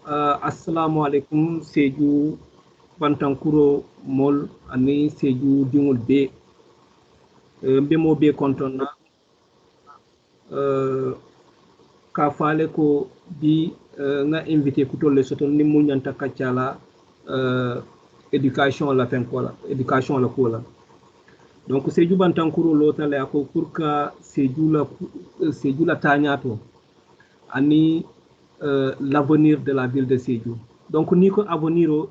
assalamu alaikum seju bantankuro mol ani seju dingol be mbemo be kontonna ka faale ko bi nga invité kutolle soton ni muñanta kaccala éducation la fen kola éducation la kola donc seju bantankuro lotale ako pour ka seju la tañato ani l'avenir de la ville de Sédhiou. Donc, Nico avenir,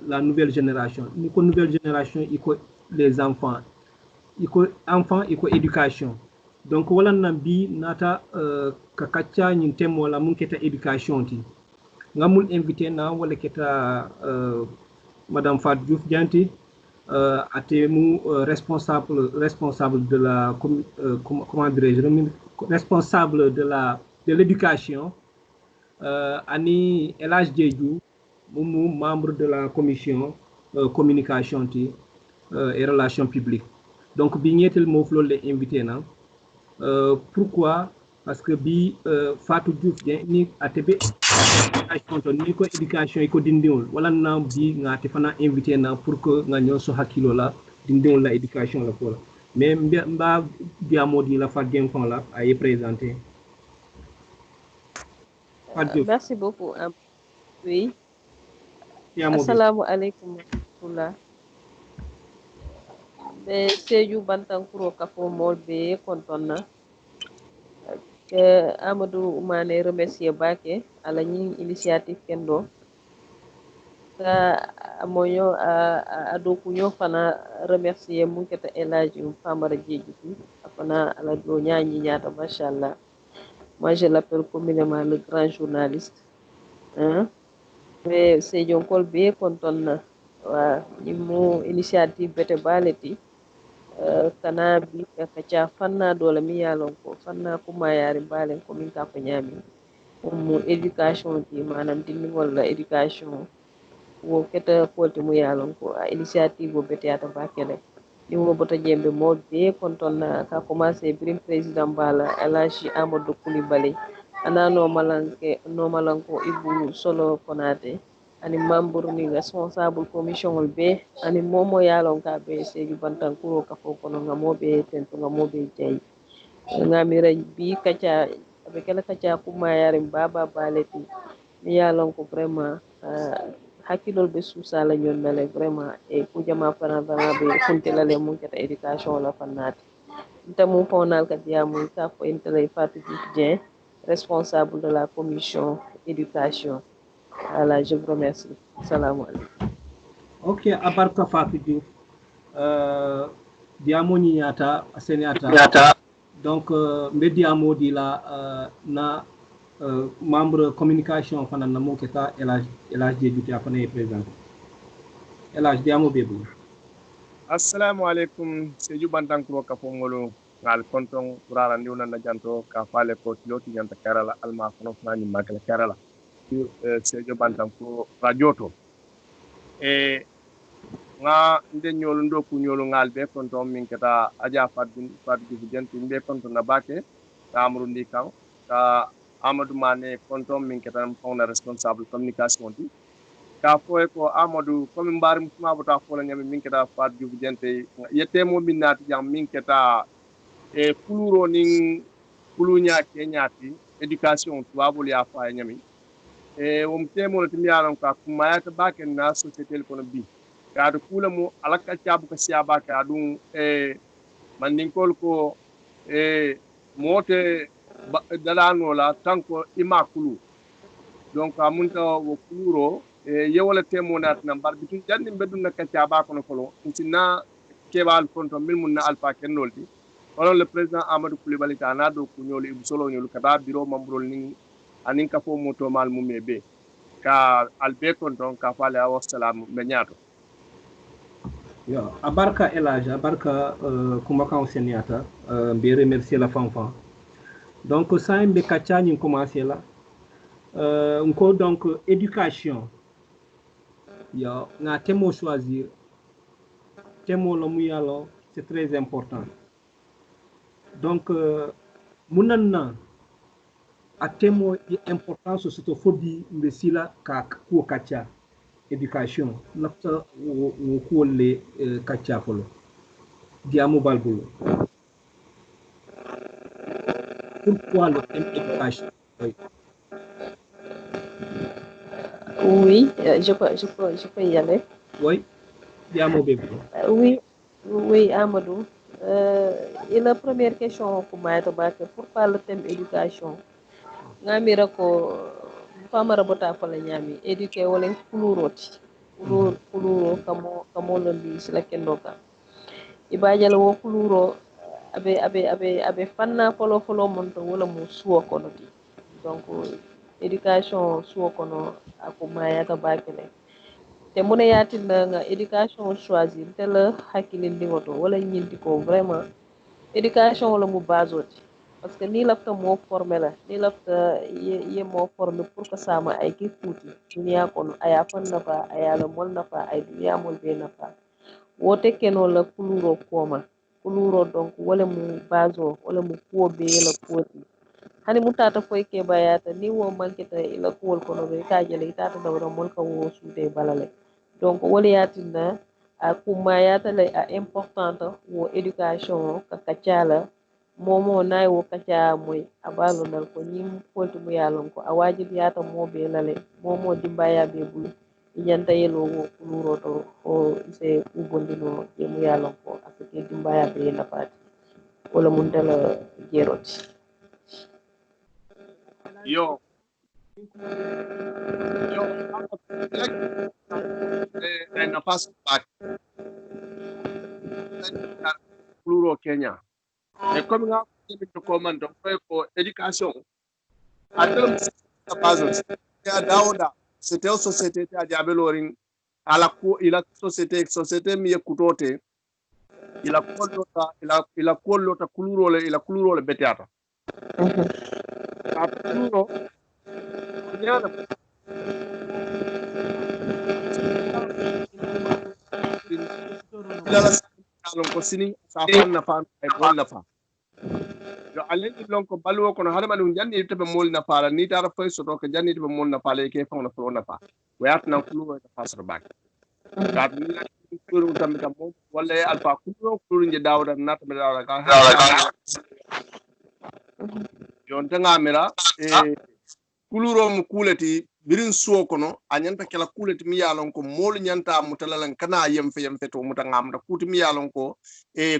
la nouvelle génération. Nico nouvelle génération, les enfants. Enfants, éducation. Donc, voilà, nabi nata kakacha nyintemo wala munketa éducation ti. Ngamul invité na wala keta Madame Fat Diouf Dianti atemu responsable de la comment dirais-je, responsable de l'éducation. Ani Elage Djedjou, membre de la commission communication et relations publiques. Donc, Bignetel Moflo l'a invité. Pourquoi? Parce que Fatou Diouf ni ATB éducation et dindiol. Voilà, bi nga tefana invité pour que nga nyon so hakilo la dindiol la éducation la kola. Mais mba diamodi la Fat Gen là a y présenté. Merci beaucoup. Oui. Assalamu alaikum. Be Sédhiou Bantankuro kafo mol be kontonna que Amadou Mané remercier Baké à la initiative kendo amoyo a dokunyo fana remercier munketa Elhaji Famara Djedjou afana ala do ñañi ñata machallah. Moi je l'appelle communément le grand journaliste hein. Mais Sédhiou kol be kontonna wa ñimu initiative bete baleti kana bi kacha fanna dole mi yalon ko fanna kuma yari balen ko min ka ko nyami mu education ti manam dinni wala education wo keta kolti mu yalon ko a initiative bete ata bakele ni wo bota jembe mo be konton ka commencer birim président bala Elhaji Amadou Coulibaly anano malanko Ibou Solo Konate ani membre ni responsable commission be ani momo yalon ka be Sédhiou Bantankuro ka fo kono ngamobe tento ngamobe jay ngamira bi kacha be kala kacha kuma yarim baba baleti mi yalon ko vraiment hakilol be susala nyon mele vraiment e ku jama fana bana be funtela le mun keta education la fanati ntamu fonal ka diamu ka fo intele Fatou Diouf responsable de la commission éducation. Voilà, je vous remercie. Salam alaikum. Ok, abarka Fatou Diouf. Diamo nyata asenyata. Donc, me diamo di la na membre communication fana na mo keta Elhaji Djedjou afana est présent. Elhaji diamo bebu. Assalamu alaikum Sédhiou Bantankuro ka fongolo ngal konton turara ndiwna na janto ka fale ko tiloti nyanta karala alma kono fani makala karala Sédhiou Bantankuro radioto e nga nde nyolo ndoku nyolo ngal be konton min keta aja faddu jenti be konton na bake ka amru ndi kan ka Amadou Mané konton min keta fona responsable communication di ka foye ko Amadou comme mbar musuma bota fola nyami min keta Fatou Diouf jente yete mo min nati jam min keta e kuluro nin kulunya kenyati education tuwabul ya fa nyami e wom temo timi yaron ka kuma ya tabake na société ko bi ka do kula mo alaka tiabu ka siaba ka dum e mandinkol ko e mote dalano la tanko imakulu donc amunta wo kuluro yewala temo nat nambar bitin janni bedun na kacha ba kono folo intina kebal konto milmun na alfa kenolti on le président Amadou Coulibaly ta na do ku nyoli Ibou Solo nyolu kaba bureau membre ni anin ka fo moto mal mumebe ka albe konton ka fale awa salam be nyaato yo abarka Elhaji abarka kuma kan seniata be remercier la fanfan donc ça mbe kacha ni commencer là encore donc éducation yo na temo choisir temo lo mu yalo c'est très important donc munanna a temo importance soto fobi mbesila ka ko kacha education lafta wo ko le kacha folo diamo balbulo pourquoi le thème éducation? Oui, je peux y aller. Oui, diamo bébé. Oui, Amadou. Et la première question pour moi, pourquoi le thème éducation? Ngamira ko famara bota fala nyami éduquer wala kuluroti kuluro kamo londi sila kendoka ibajala wo kuluro abe fanna folo monto wala mu suwo kono ti donc éducation suwo kono ako mayata bakele te mune yatinna nga éducation choisir tel hakilindi woto wala ñinti ko vraiment éducation wala mu basoti parce que ni lafta mo formé la ni lafta ye mo formé pour que sama ay ki fuuti dunia kono aya fan nafa aya la mol nafa ay dunia mol be nafa wote keno la kuluro donc wala mu baso wala mu kuwo be la kuwoti hani mu tata foy ke bayata ni wo manketa ila kuwol kono be ka jele tata dawra mol ka wo suude balale donc wala yatina a kuma yata la a importante wo éducation ka kacala momo nay wo kacha moy abalo nal ko nyim polti mu yalon ko awajib yata mo be lale momo dimbaya be bulu yanta yelo wo kuluro to o se ubondino je mu yalon ko afike dimbaya be na fati wala mun dala jeroti yo na pass back kuluro Kenya e comme nga ko man do ko éducation atel base ya dawda c'était une société ta jabelorin ala ko ila société mi kutote ila kollota kuluro le betiata kuluro nyana ila la ko sini sa fanna ay bonna fa yo alen lon ko balwo kono hada man janni to be molna fala ni tara fay soto ko janni to be molna fala ke fawna fo na fa wayat na kuluro ta fasar bak kat ni kuluro tam kam wala alfa kuluro je dawda nat be dawda ka yon tanga mera e kuluro mu kuleti birin suwo kono anyanta kala kuleti mi yalon ko mol nyanta mutalalan kana yemfe to mutanga amda kuti mi yalon ko e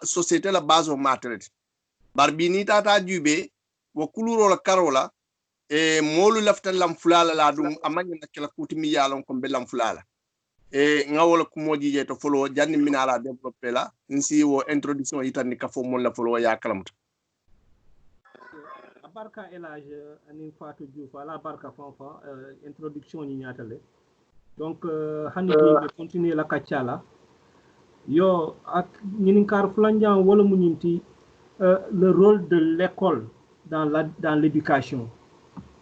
société la base o matret barbini tata jube wo kuluro la karola e molu lafta lam fulala la dum amanya kala kuti mi yalon ko be lam fulala e ngawol ko moji je to folo janni minala développer la nsi wo introduction yitani ka fo mon la folo ya kalamta barka elage ani Fatou Diouf ala barka fanfa introduction ni ñatale donc hande bi continuer la kaccala yo ak ñinin kar flanjan wala mu ñinti le rôle de l'école dans l'éducation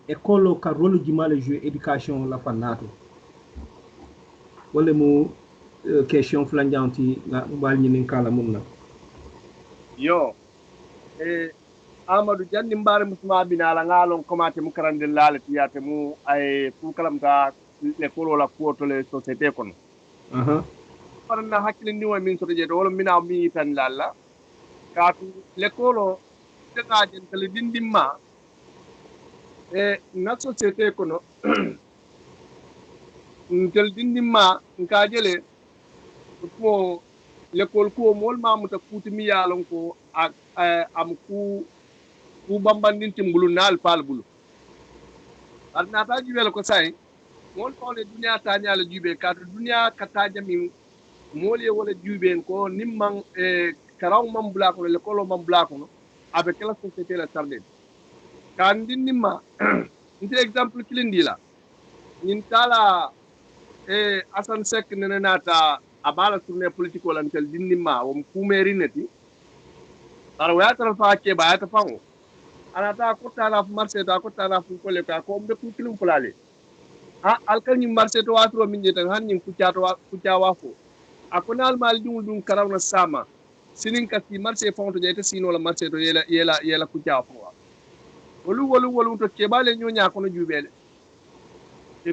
école ka rôle du mal jouer éducation la fanato wala mu question flanjanti la mbal ñinin kala munna yo Amadou Janni mbare musma binala ngalon komate mu karande lale tiyate mu ay fu kalamta le kolo la kuoto le société kono parna hakile ni wa min so je do wala mina mi tan lalla kaatu le kolo tata jen tele dindimma e na société kono ntel dindimma nka jele ko le kol ko mol mamuta kuti mi yalon ko am ku bambandinti mbulu naal pal bulu arna ta jubel ko say mol fawle dunya ta nyaala jube ka dunya kata jami mole wala jube ko nimman karaw mam bula ko le kolo mam bula ko avec la société la tardé kan dinima nti exemple kilindi la nin tala asan sek nenata abala tourner politique wala ntel dinima wom kumeri neti ar wayata fa ke bayata fango anata ko tala fu marché ta ko tala fu ko le ko be ku kilum fulale alkan ni marché to watro min jeta han ni ku ciawa fo akonal mal dum karawna sama sinin ka ti marché fonto jeta sino la marché to yela ku ciawa fo wolu to keɓale ñoña kono juuɓele e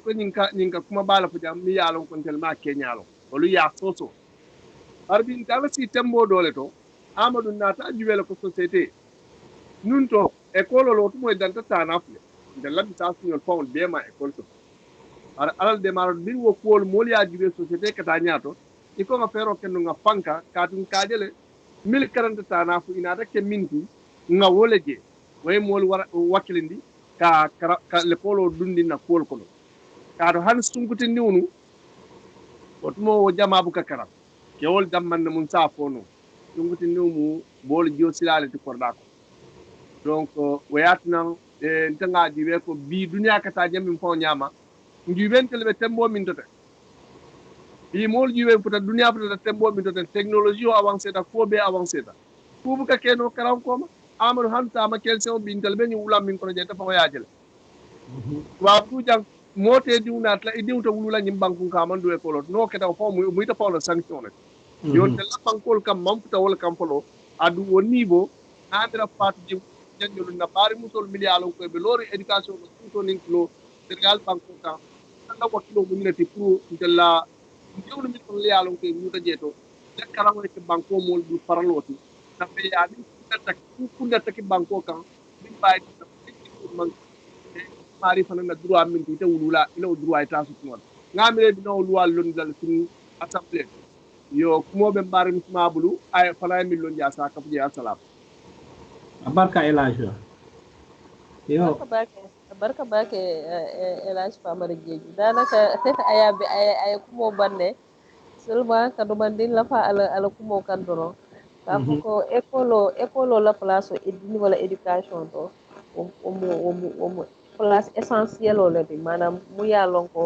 ko ñinka kuma bala fo jam mi yaalon kon tel ma keñalon wolu ya soso arbin tala si tembo dole to amadou nata juwele ko société nun to école lo to moy danta tanafle de l'habitation fond be ma école to ara alal de maro bin wo kool mol ya juwe société kata ñaato iko nga fero ken nga fanka katun kadele 1040 tanafu inata ke minti nga wole je way mol wara wakilindi ka le polo dundi na kool kono kaado han sunkuti niwnu otumo wo jama bu kakara kewol damman na mun sa fono sunkuti niwmu bol jo silale ti korda ko donc wayatna ntanga diwe ko bi dunya kata jami fo nyama njubentel be tembo min tote bi mol juwe puta dunya puta tembo min tote technologie o avancé ta ko be avancé ta kubu ka keno karam koma amanu hanta ma kel sew bintel be ni wulam min ko jeta fa yaajel wa bu jang mote diwna la diwta wulula nyim banku ka man do ko lot no keta fo muy ta pawla sanction yon te la bankol kam mam puta wala kam folo adu o niveau andra pat di janjolu na bari musol milialo ko be lori education ko to nin kilo tergal banko ka na wakilo mo minati pour della jewlu mi ko lialo ko muta jeto de kala mo ke banko mol bu paraloti na be ya ni kunda tak banko kan min bay man mari fana na droit min te wulula ila droit ta su non ngamire bi no luwal lon dal sun assemblée yo kumo be mbar mi mabulu ay fala mi lon ja sa kap je assalam barka elage yo barka bake elage famara jeju danaka aya kumo banne seulement kadu mandin la fa ala kumo kandoro ka ko école la place edini wala éducation to o place essentielle o lati manam mu yalon ko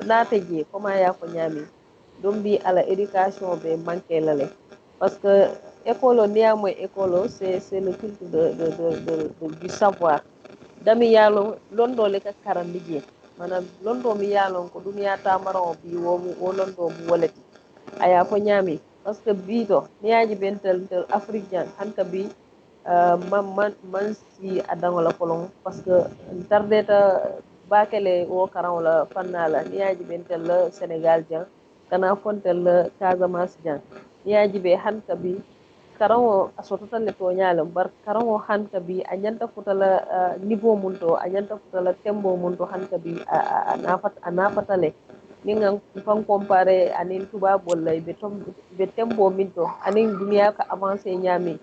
naate je comment ya ko nyami dum bi ala éducation be manqué lale parce que école niya moy école c'est le culte du savoir dami yalo londo le ka karandi je manam londo mi yalon ko duniya tamaron bi wo londo bu walati aya ko nyami parce que bito niyaji bentel africain hanka bi man si adangola kolon parce que tardeta bakele wo karan wala fannala niyaji bentel le Sénégal jan kana fontel le Casamance jan niyaji be hanka bi karango asotota le to nyaalam bar karango hanka bi anyanta futala niveau munto anyanta futala tembo munto hanka bi anafatale ningan fan comparé anin tuba bollay be tembo minto anin dunia ka avancé nyami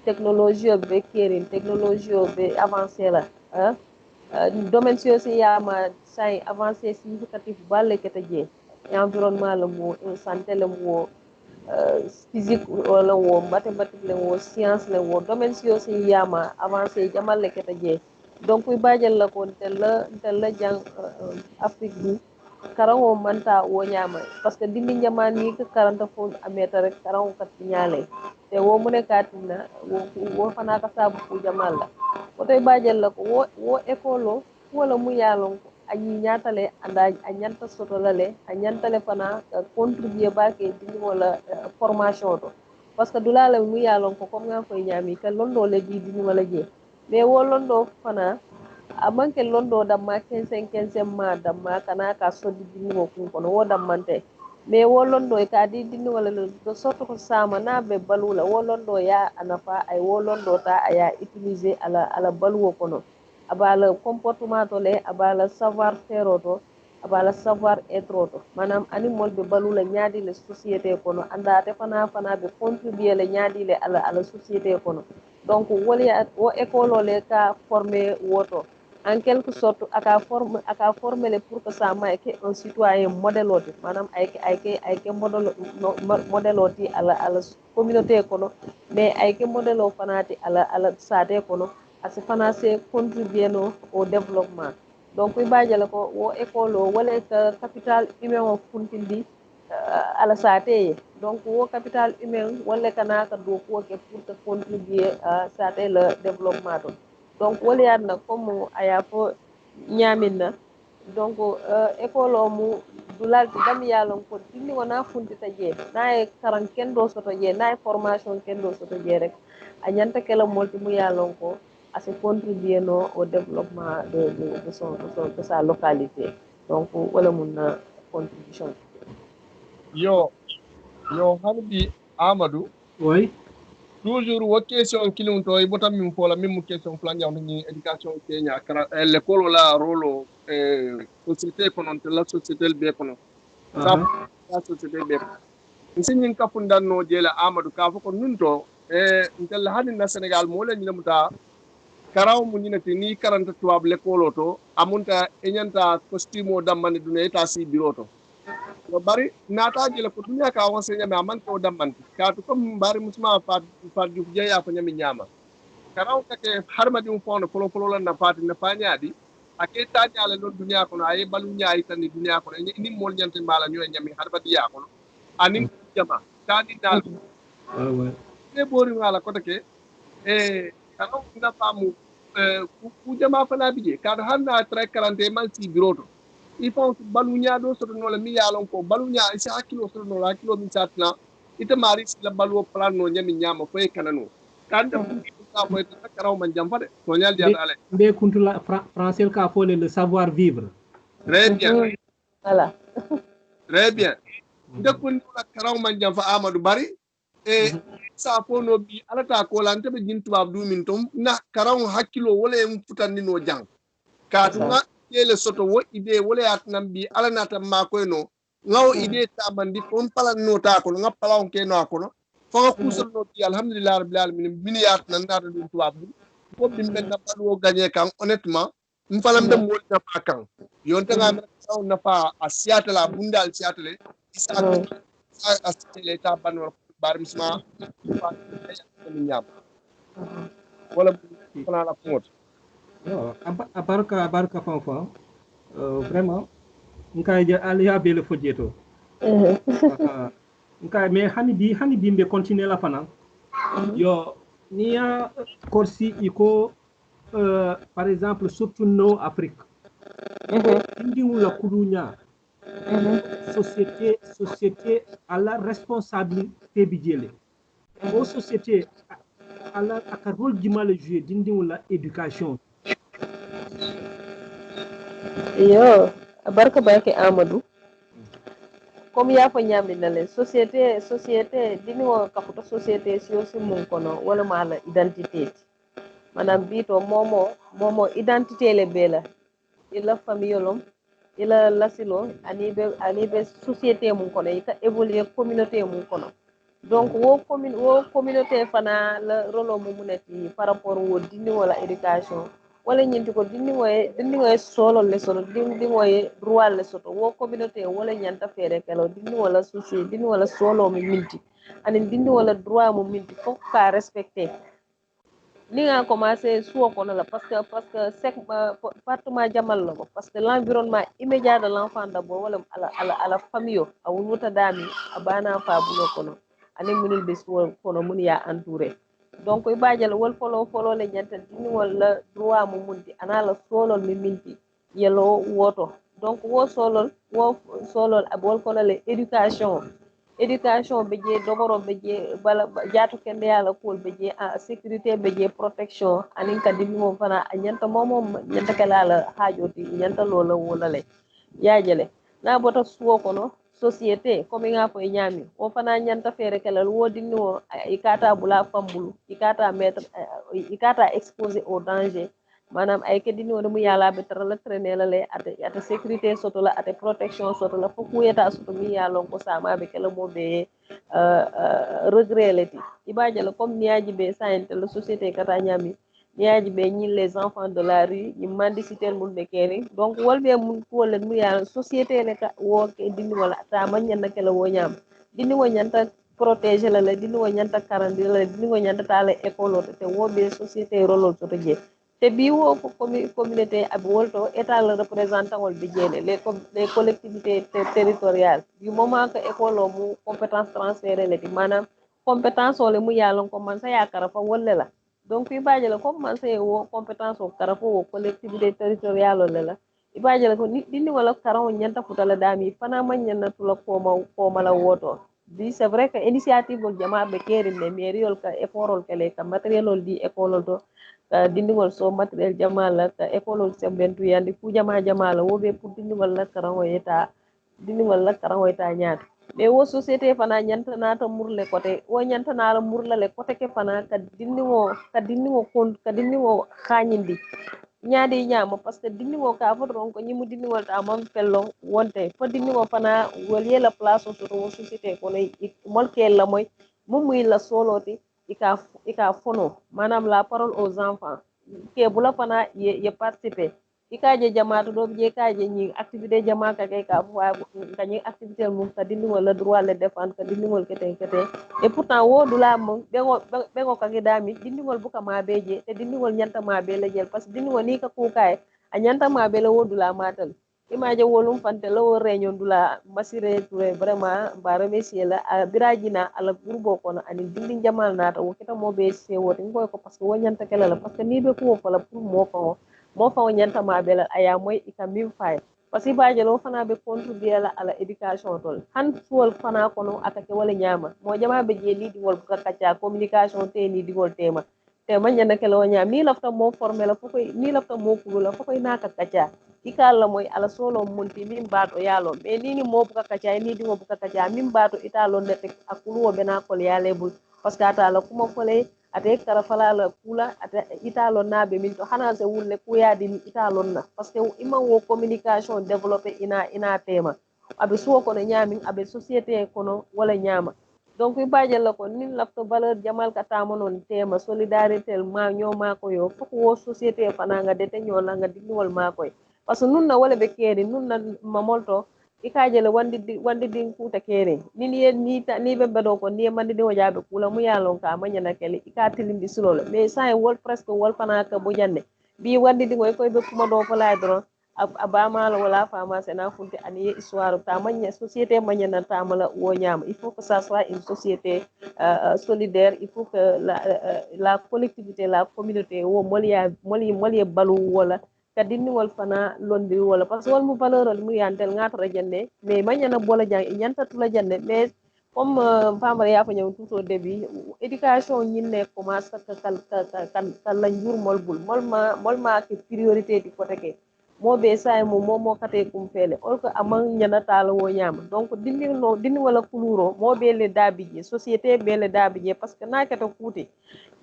technologie be kerin technologie be avancé la domaine soci yama say avancé significatif balle kete je environnement le mo santé le mo physique wala wo mathématique le wo science le wo domaine soci yama avancé jamal le kete je donc kuy bajal la ko tel la jang Afrique bi karango manta wo nyama parce que dindi jamani ka karanta fo ameta rek karango kat nyale te wo mune katina wo fana ka sabu ku jamal la o tay bajal la ko wo école wala mu yalon ko añi ñatale anda a ñanta sotolale a ñantale fana contribuer bake dindi wala formation to parce que dulala mu yalon ko comme nga koy ñami ka londo le di dindi wala je mais wo londo fana amanke londo damma 15 ma damma kana ka soddi dindi wo kun kono wo dammante mais wo londo e ka di dindi wala do sorto ko sama na be balula wo londo ya anafa ay wo londo ta aya utiliser ala baluwo kono abala comportement to le abala savoir faire to abala savoir être to manam animal be balula nyaadi le société kono anda te fana be contribuer le nyaadi le ala société kono donc woli wo école le ka former woto en quelque sorte aka former le pour que ça ma que un citoyen modèle oti manam ayke modèle oti ala communauté kono mais ayke modèle o fanati ala sate kono asi fana se contribuer no au développement donc ibajala ko wo école o wala ka capital humain o funtindi ala sate donc wo capital humain wala kana ka do ko ke pour que contribuer sate le développement to donc wala yadna comme aya fo ñaminna donc école o mu dulalti dam yalon ko dinni wona funtita je naye karan kendo soto je naye formation kendo soto je rek a ñanta kala molti mu yalon ko à se contribuer non au développement de sa localité donc wala mun na contribution yo hanbi Amadou oui toujours wo question kilin to e botam min fola min mu question plan jaw ni éducation Kenya kara l'école la rôle société kono la société be kono sa la société be nsin ka fundan no jela Amadou ka fo ko nunto ntel hani na Sénégal mo len muta karaw mu ñinati ni karanta tuwab l'école to amunta enyanta costume damane dune ta si bureau to no bari nata jela ko dunya ka won senya me amante o dammanti ka to comme bari musma fa ju jeya ko nyami nyama karaw kake harmadi um fono polo la na fati na fañaadi ake ta nyala non dunya ko ay balu nyaay tan ni dunya ko ni mol nyante mala nyoy nyami harmadi ya ko anin jama tani dal ne bori wala ko take karaw na famu ku jama fana bije ka hanna tra 40 man si bureau to il faut balunya do so no la mi yalon ko balunya isa hakilo so no la kilo min satna ita mari la balu plan no nyami nyama ko e kanano kan da ka ko ta karaw man jam fade to nyal dia ale be kuntula français ka fo le savoir vivre très bien voilà très bien de kun la karaw man jam fa Amadou Bari sa fo no bi alata ko lan tabe jin tubab du min tom na karaw hakilo wala en futandi no jang ka tuma yele soto wo ide wala atnam bi ala nata ma ko no ngaw ide ta bandi fon pala no ta ko nga pala on ke no ko no fo nga kusal no bi alhamdulillah rabbil alamin min yat nan nata dum tuwab ko bim ben na balu gagner kan honnêtement m falam dem mo na pa kan yon ta nga saw na fa asiata la bundal siatale isa asitele ta banor barisma fa nyam wala fana la fot abarka fanfa vraiment nka je aliya bele fojeto nka mais hani bi mbe continuer la fana yo niya korsi iko par exemple surtout no Afrique indi wala kudunya société à la responsabilité bijele o société ala aka rôle jumale jouer dindi wala éducation yo barka barke Amadou comme ya fa nyamni na len société dini wo kafuta société si aussi mun kono wala mala identité manam bito momo identité le bela ila famiyolom ila lasilo anibe société mun kono ita évoluer communauté mun kono donc wo communauté fana la rôle mo munati par rapport wo dini wala éducation wala ñinti ko dindi ngoye solo le soto dindi ngoye droit le soto wo communauté wala ñanta fere kala dindi wala souci dindi wala solo mo minti ani dindi wala droit mo minti fo ka respecter ni nga commencé suo kono la parce que sec partement jamal la ko parce que l'environnement immédiat de l'enfant d'abord wala ala famille a wuta dami abana fa bulo kono ani munul bis kono mun ya entouré donc i bajal wol folo le ñanta dini wala droit mo mundi anala solol mi minti yelo woto donc wo solol abol kono le éducation be je doboro be je bala jaatu kende yala kol be je sécurité be je protection anin kadimi mo fana ñanta momo ñanta kala hajoti ñanta lolo wala le yaajele na bota suwo kono société comme nga fo ñami o fana ñanta fere kala wodini o ikata bula fambulu ikata exposé au danger manam ay kedini o mu yala be tara traîner la le ata sécurité soto la ata protection soto la foku yeta soto mi yalon ko sama be kala mo be regretter ibaje la comme niaji be sainte la société kata ñami niaji be ñi les enfants de la rue ñi mendicité mun be keri donc wolbe mun ko len mu yalla société le ka wo ke dindi wala ta man ñan kala wo ñam dindi wo ñanta protéger la dindi wo ñanta karandi la dindi wo ñanta tala école te wo be société rôle to to je te bi wo ko communauté ab wolto état le représentant wol bi jele les collectivités territoriales du moment que école mu compétence transférée le di manam compétence ole mu yalla ko man sa yakara fa wolle la donc ibaje la comme man say wo compétence o karafo wo collectivité territoriale la ibaje la ko dindi wala karaw ñanta futala dami fana man ñana tula ko mala woto di c'est vrai que initiative ol jama be keri ne mairie ol ka effort ol kele ka matériel ol di école ol to ka dindigol so matériel jamala ka école sembentu yandi fu jama jamala wobe pour dindigol la karango eta dindigol la karango eta nyaata mais wo société fana ñantana ta murle côté wo ñantana la murla le côté ke fana ka dindigo kon ka dindigo khanyindi ñaadi ñaama parce que dindigo ka fo don ko ñimu dindigol ta mam fello wonte fo dindigo fana wol yela place so to société ko lay mol kel la moy mum muy la soloti ika fono manam la parole aux enfants ke bula fana ye participer ikaje jamaatu do je kaje ñi activité jamaaka kay ka fo ka ñi activité mum ka dindigol la droit le défendre ka dindigol kete et pourtant wo dula mo bego ka gidami dindigol buka ma beje te dindigol ñanta ma be la jël parce que dindigol ni ka ku kay a ñanta ma be la wo dula matal imaje wolum fante la wo réunion dula masire touré vraiment ba remercier la a birajina ala groupe ko ani dindin jamal nata wo kita mo be se wote ngoy ko parce que wo ñanta kala la parce que ni be ko fa la pour mo fa ñanta ma be la aya moy ika mim fay parce que baje lo fana be contribuer la ala éducation tol han suwol fana kono atake wala nyama mo jama be je ni digol buka kacha communication te ni digol tema nyana ke lo nyam ni lafta mo former la fokoy ni lafta mo kulu la fokoy naka kacha ikala moy ala solo munti min bato yalo be ni mo buka kacha ni dingo buka kacha min bato italo nete akulu wo bena kol yalebul parce que ata la kuma fole ate kara fala la kula ata italo nabe min to hana se wulle kuyadi ni italo na parce que ima wo communication développer ina tema abe suwo kono ñamin abe société kono wala ñama donc ibaje la ko nin lafto valeur jamal ka tamo non tema solidarité ma ñoma ko yo foko wo société fana nga dete ñola nga dinwol ma koy parce que nun na wala be keri nun na mamolto ikaje la wandi din kuta kere nin ye ni be bedo ko ni mandi de wajabe kula mu yalon ka manya na kele ikatilindi sulolo mais ça wol presque wol fana ka bo jande bi wandi di ngoy koy be kuma do ko lay dron abamala wala fama sena funte ani histoire ta manya société manya na tamala wo nyama il faut que ça soit une société solidaire il faut que la collectivité la communauté wo moli balu wala kadini wal fana londi wala parce que wal mu valeur mu yantel ngata rajande mais manya na bola jang nyanta tula jande mais comme famara ya fa ñew tout au début éducation ñi ne commence kal la njur mol bul mol ma ke priorité di côté ke mo be say mo kate kum fele or ko amang ñana tala wo ñama donc dindi wala kuluro mo be le dabije société be le dabije parce que na kata kuti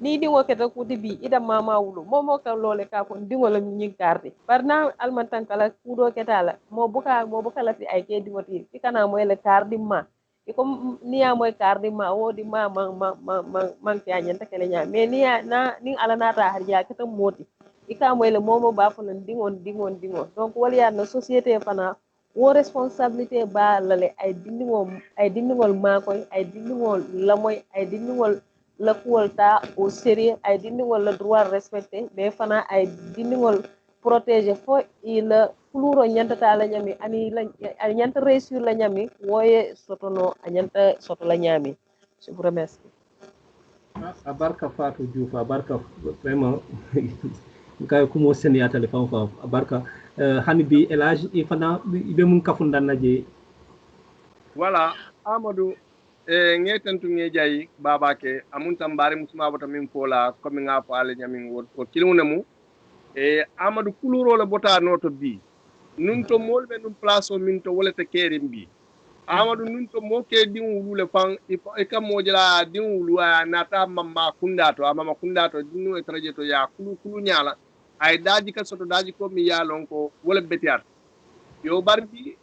ni di wo kata kuti bi ida mama wulu mo ka lole ka ko di wala ñi carte parna almantan kala kudo ketala mo buka la fi ay ke di woti ikana mo le carte ma iko niya moy kardi ma wodi ma man fi anyanta kele nya mais niya na ni ala nata har ya kata moti ika moy le momo ba fa dingon donc wal ya na société fana wo responsabilité ba lale ay dindingol ma koy ay dindingol la moy ay dindingol la kuolta au sérieux ay dindingol le droit respecté mais fana ay dindingol protéger fo il fuluro ñantata la ñami ani la ñanta réussir la ñami woye sotono a ñanta soto la ñami je vous remercie a barka Fatou Diouf a barka vraiment kay kumo sen ya téléphone fa a barka hani bi elage e fana be mun kafundan naje voilà Amadou ngetantu ngejayi babake amun tambari musuma bota min fola comme nga fa ale ñami wor ko kilunemu Amadou kuluro la bota noto bi nun to molbe nun place o min to wolete kerim bi Amadou nun to mo ke dinwulu le fan e kam mo jala dinwulu nata mamma kundato amama kundato dinu e traje to ya kulu nyala ay daji ka soto daji ko mi yalon ko wala betiat yo barbi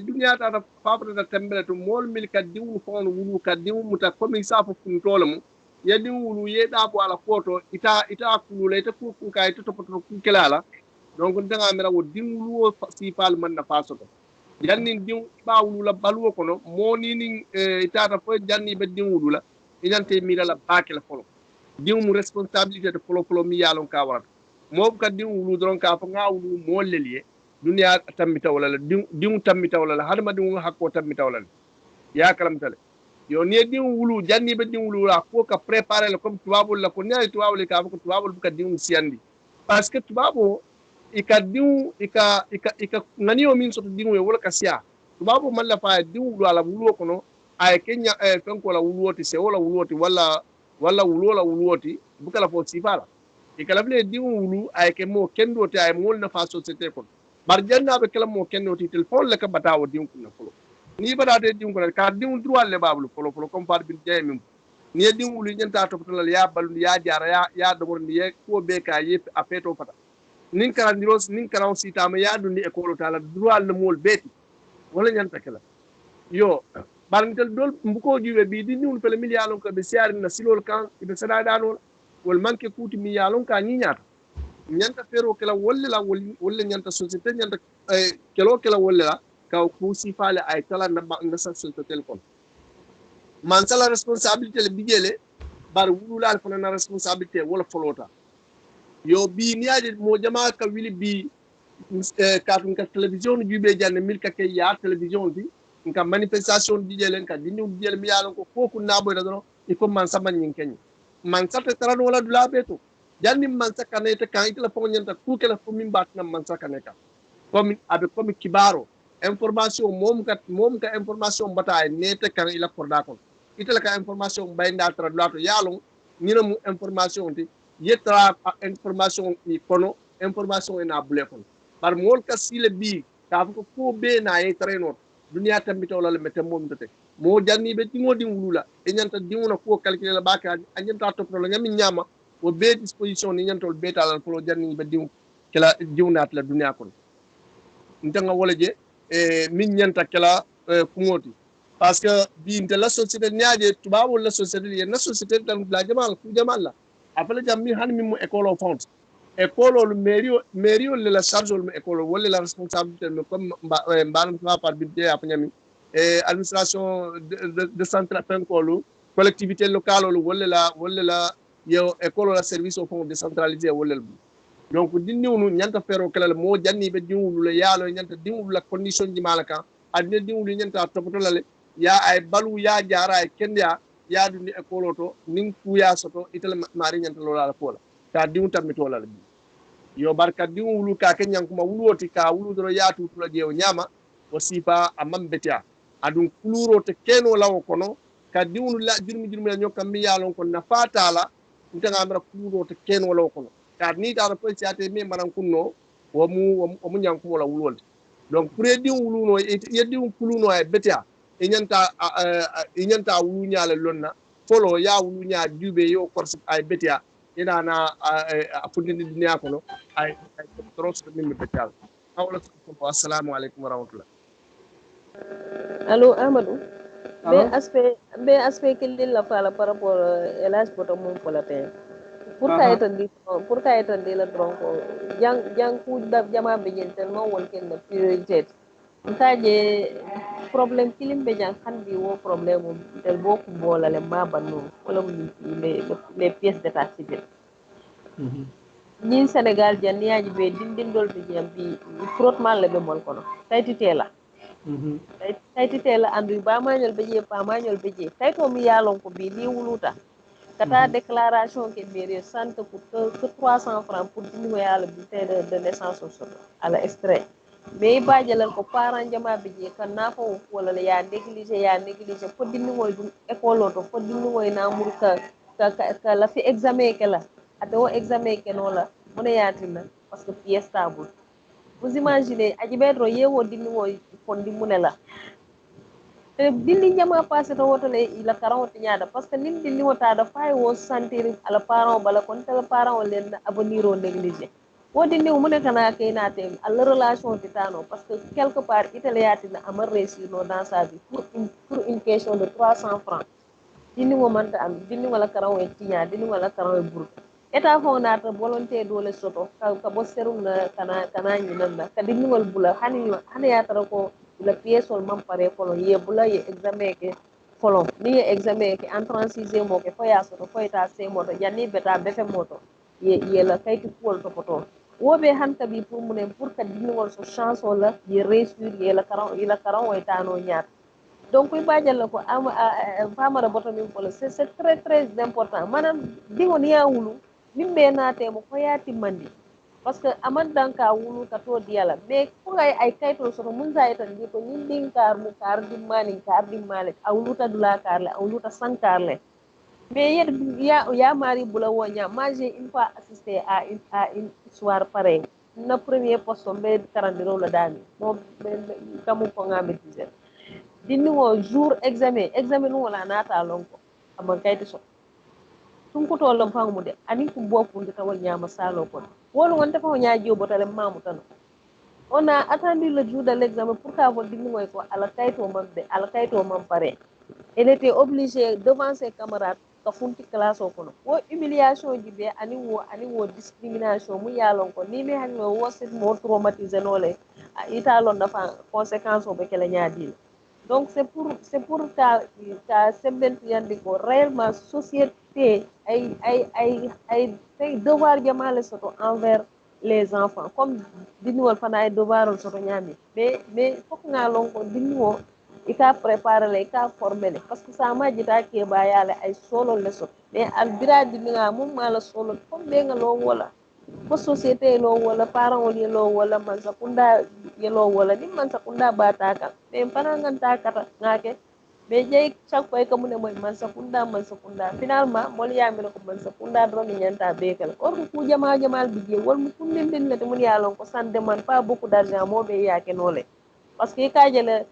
dunya ta fabra da tembele to mol mil ka dinwu fon wulu ka dinwu muta ko mi safu kun tolamu ya dinwulu ye da ko ala photo ita kulu le ta ku kay to poto ku kelala donc danga mera wo dinwulu si fal man na fasoto janni din bawlu la balwo kono moni ni itata fo janni be dinwulu la inante mi la bakela folo din mu responsabilité de folo mi yalon ka warata mo ka dinwulu don ka fa ngawlu mo leliye dunya tammita wala din tammita wala hadama din hakko tammita wala ya kalam tale yo ne dinwulu janni be dinwulu la ko ka préparer le comme tuwabul la ko ne tuwabul ka fa ko tuwabul ka din siandi parce que tuwabo ika ngani o min soto dingu wala kasia tubabu malla fa dingu ala wuluwo kono ay kenya fenko la wuluwoti se wala wuluwoti wala wuluwo la wuluwoti bukala fo sifala e kala ble di wulu ay ke mo kendo te ay mo na fa société ko bar janna be kala mo kendo ti téléphone le ka batawo di ko na folo ni badate di ko ka di droit le bablu folo comme par bin jeymi ni di wulu nyanta to to ya balu ya jara ya do ni ko be ka yep apeto fata nin karandiros nin karan sitama ya dundi école tala droit le mol beti wala nyanta kala yo barantel dol mbuko juwe bi di ñun pele miliyalon ko be siari na silol kan be sada danol wol manke kuti miliyalon ka ni ñata ñanta fero kala wolle la wolle ñanta société ñanta kelo kala wolle la ka ku sifale ay kala na sa société telecom man sala responsabilité le bigele bar wululal fana na responsabilité wala folota yo bi niaje mo jama ka wili bi katun ka télévision juɓe janne mil ka ke ya télévision bi nka manifestation dijelen ka dinu dijel mi yalon ko foku nabo da no e ko man sama nyin kenyi man sata tarano wala dula beto janni man saka ne te kan itla fo nyanta ku kala fo min batna man saka ne ka comme abe comme kibaro information mom ka information bata ne te kan ila korda kon itla ka information bayna tra dulato yalon nyina mu information ti yetra information ni kono information ina bule kon par mol ka sile bi ka ko be na e traino dunia tambito la mete mom dote mo janni be tingo di wulula e nyanta diwuna ko calculer la baka a nyanta to pro ngami nyama wo be disposition ni nyantol beta la pro janni be diw kala diwnat la dunia kon ntanga wala je e min nyanta kala kumoti parce que bi inte la société nyaaje tuba wala société ye na société tan la jamal ku jamal la afala jammi han mi mo école fond école le mairie le la charge le école wala la responsabilité me comme mbanam fa par bidé apanyami et administration de centre penkolu collectivité locale wala la yo école la service au fond décentralisé wala donc dinniwnu ñanta fero kala mo janni be diwulu le yaalo ñanta diwulu la condition ji malaka adne diwulu ñanta topoto la ya ay balu ya jara ay kenya ya dundi école to nin ku ya soto itel mari ñanta lola la pola ta diwu tammi to la yo barka diwulu ka kenyan kuma wuluoti ka wulu do ya tutu la jew nyama o sifa amam betia adun kuluro te keno lawo kono ka diwulu la jirmi la nyoka mi yalon ko na fatala ntanga amra kuluro te keno lawo kono ka ni ta ko siate mi manan kunno o mu nyam ko la wulol donc pour diwulu no ye diwulu kuluno ay betia e nyanta wulu nyaale lonna folo ya wulu nya jube yo korsi ay betia ina na afundini dunia kono ay tros min betal awla ko assalamu alaykum wa rahmatullah allo Amadou be aspect kelil la fala par rapport elage poto mum polatin pour ka etandi la tronco jang ku da jama be jentel no won ken na priorité ntaje problème kilim be jang handi wo problème del boku bolale ma banno wala les pièces d'état civil ñin Sénégal janniyaji be dindindol be jam bi frottement le be mon kono taytitela andu ba mañol be je pa mañol be je tayto mi yalon ko bi ni wuluta kata déclaration ke mairie sante pour que 300 francs pour dindi yalla bulletin de naissance à la extrait mais ba jalal ko parent jama be je kan na fo wala ya négliger ko dindi moy dum école to ko dindi moy na mur ka la fi examen ke la ado examen ke no la mona yatina parce que pièce stable vous imaginez aji bedro yewo dindi moy fondi munela dindi jama passé to wotale ila karan nyaada parce que nin dindi wota da fay wo sentir ala parent bala kon tel parent len avenir o négliger wo dindi mu ne kana kay na tem ala relation titano parce que quelque part italiatina amar réussir no dans sa vie pour une question de 300 francs dindi mo manta am dindi wala karan e tinya dindi wala karan e bur eta fo nata volonté dole soto ka bo serum na kana nyinanda ka dindi wal bula hani ya tara ko la pièce ol mam pare folo ye bula ye examen ke folo ni ye examen ke entrant 6e mo ke foya soto foyta se moto janni beta befe moto ye la kayti pol to poto wobe han tabi pour munen pour ka dindi wal so chance wala ye réussir ye la karan way tano nyaat donc koy bajal ko am famara boto min polo c'est très très important manam dingo ni ya wulu mimbe na te mo foyati mandi parce que amad danka wulu ka to diala mais ko ngay ay kayto soto mun zaytan di ko nin kar mu kar di mani kar di male awluta dula kar le awluta sankar le Mais il y a Marie Boulawonia. Moi, j'ai une fois assisté à une histoire pareille. Na premier poste, on m'a carandiro le dami. Non, comme on a maîtrisé. Dini wo jour examen no wala nata lonko. Amon kayte so. Tun ko to lom fangu de. Ani ku bo kunde tawal nyama salo ko. Wolu wonte fa nyaaji obotale mamu tan. On a attendu le jour de l'examen pour qu'avoir dini wo ko ala kayto mam pare. Elle était obligée devant ses camarades ka funti classe o kono wo humiliation jibe ani wo discrimination mu yalon ko ni me hanno wo sit mo traumatisé nole italon dafa conséquence o be kala nyaadi donc c'est pour ta sembent yandi ko réellement société ay devoir jamale soto envers les enfants comme dinwol fana ay devoir soto nyami mais fok ngalon ko dinwo ika préparer le ika former le parce que ça ma jita ke ba yale ay solo le so mais al biradi nga mum mala solo comme be nga lo wala ko société lo wala parent wala lo wala man sakunda yelo wala ni man sakunda bataka mais fana nganta kata ngake be jey chaque fois que mu ne moy man sakunda finalement mol yami ko man sakunda do ni nyanta bekal or ko jamal bi je wal mu kunden den le mun yalon ko san demande pas beaucoup d'argent mo be yake nole parce que ka jele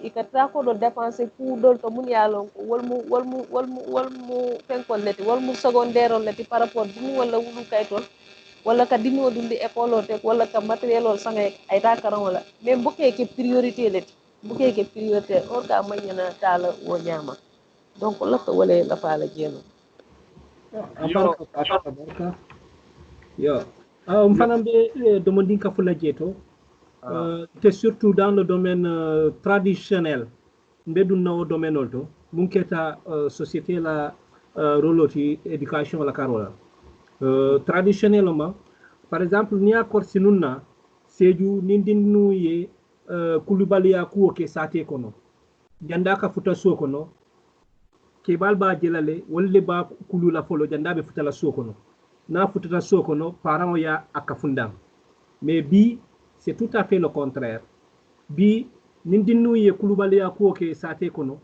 ikata ko do dépenser pour dol to mun yalon ko wolmu fenkol leti wolmu secondaire on leti par rapport dum wala wulu kaytol wala ka dinno dundi école o tek wala ka matériel o sanga ay ta karan wala mais buke ke priorité leti buke ke priorité or ka manyana tala wo nyama donc la ko wala la fala jeno abarka yo mfanam be domondin ka fula jeto c'est surtout dans le domaine traditionnel mbedun no domaine olto munketa société la roloti éducation la carola traditionnellement par exemple ni akor sinunna seju nindinu ye kulubaliya kuwo ke sate kono janda ka futa so kono ke balba jelale wolle ba kulula folo janda be futala so kono na futata so kono parents ya akafundam mais bi c'est tout à fait le contraire bi nindinu ye kulubaliya kuwo ke sate kono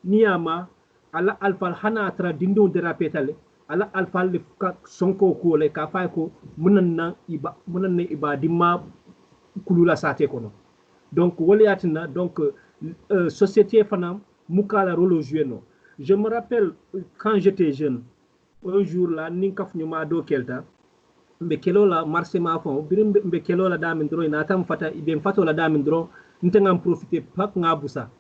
niyama ala alfal hana tra dindo dera petale ala alfal le ka sonko ko le ka fay ko munanna iba dimma kulula sate kono donc woliatina donc société fana mukala rôle jouer no je me rappelle quand j'étais jeune un jour là ninkaf nyuma do kelta mbe kelola marché ma fon birim mbe kelola damin dro ina tam fata ibe fato la damin dro ntengam profiter pak nga busa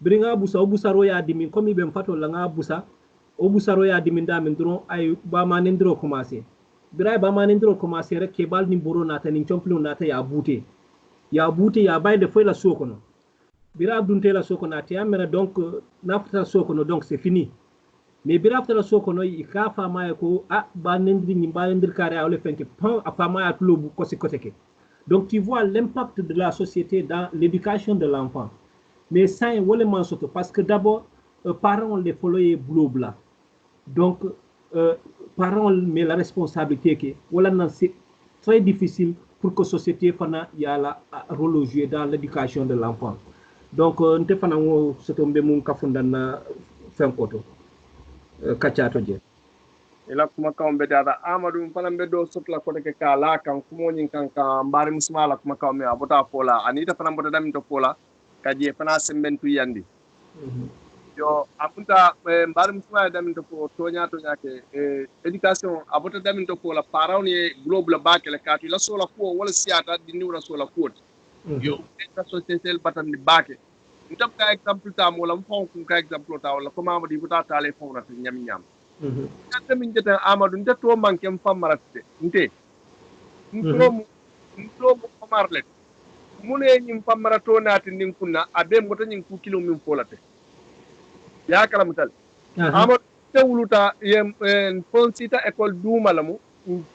biri nga busa obusa roya dimi comme ibe fato la nga busa obusa roya dimi damin dro ay ba manen dro commencer biray ba manen dro commencer rek ke bal ni boro nata ni chomplo nata ya buute ya bayde foy la sokono bira dunte la sokono ati amena donc nafta sokono donc c'est fini mais bira fta la sokono i ka fama ko ba nendri ni ba nendri kare awle fenke pan afama at lobu ko sikoteke donc tu vois l'impact de la société dans l'éducation de l'enfant mais ça wole man soto parce que d'abord parents les folloyer blobla donc parents mais la responsabilité que wala nan c'est très difficile pour que la société fana y a la rôle jouer dans l'éducation de l'enfant. Donc nte fana ngo sotombe mun kafundana fenkoto kachato je. Ila kuma ka ombe dada Amadou fana be do sotla ko de kala kan kumo nyin kan ka mbari musmala kuma ka me abota pola anita fana bota dam to pola kaje fana sembentu yandi. Yo apunta mbari musmala dam to ko tonya ke éducation abota dam to pola parents ni global bakele katu la sola ko wala siata di niwra sola ko yo ta société el batan di bake ntab ka exemple ta mo lam fon ka exemple ta wala ko mamadi buta tale fon na nyam kante min jeta Amadou nte to mankem famarate nte ntro mo famarlet mune nyim famarato nati nin kunna abe mota nyin ku kilo min folate ya kala mutal Amadou te wuluta yem fonsita école dumalamu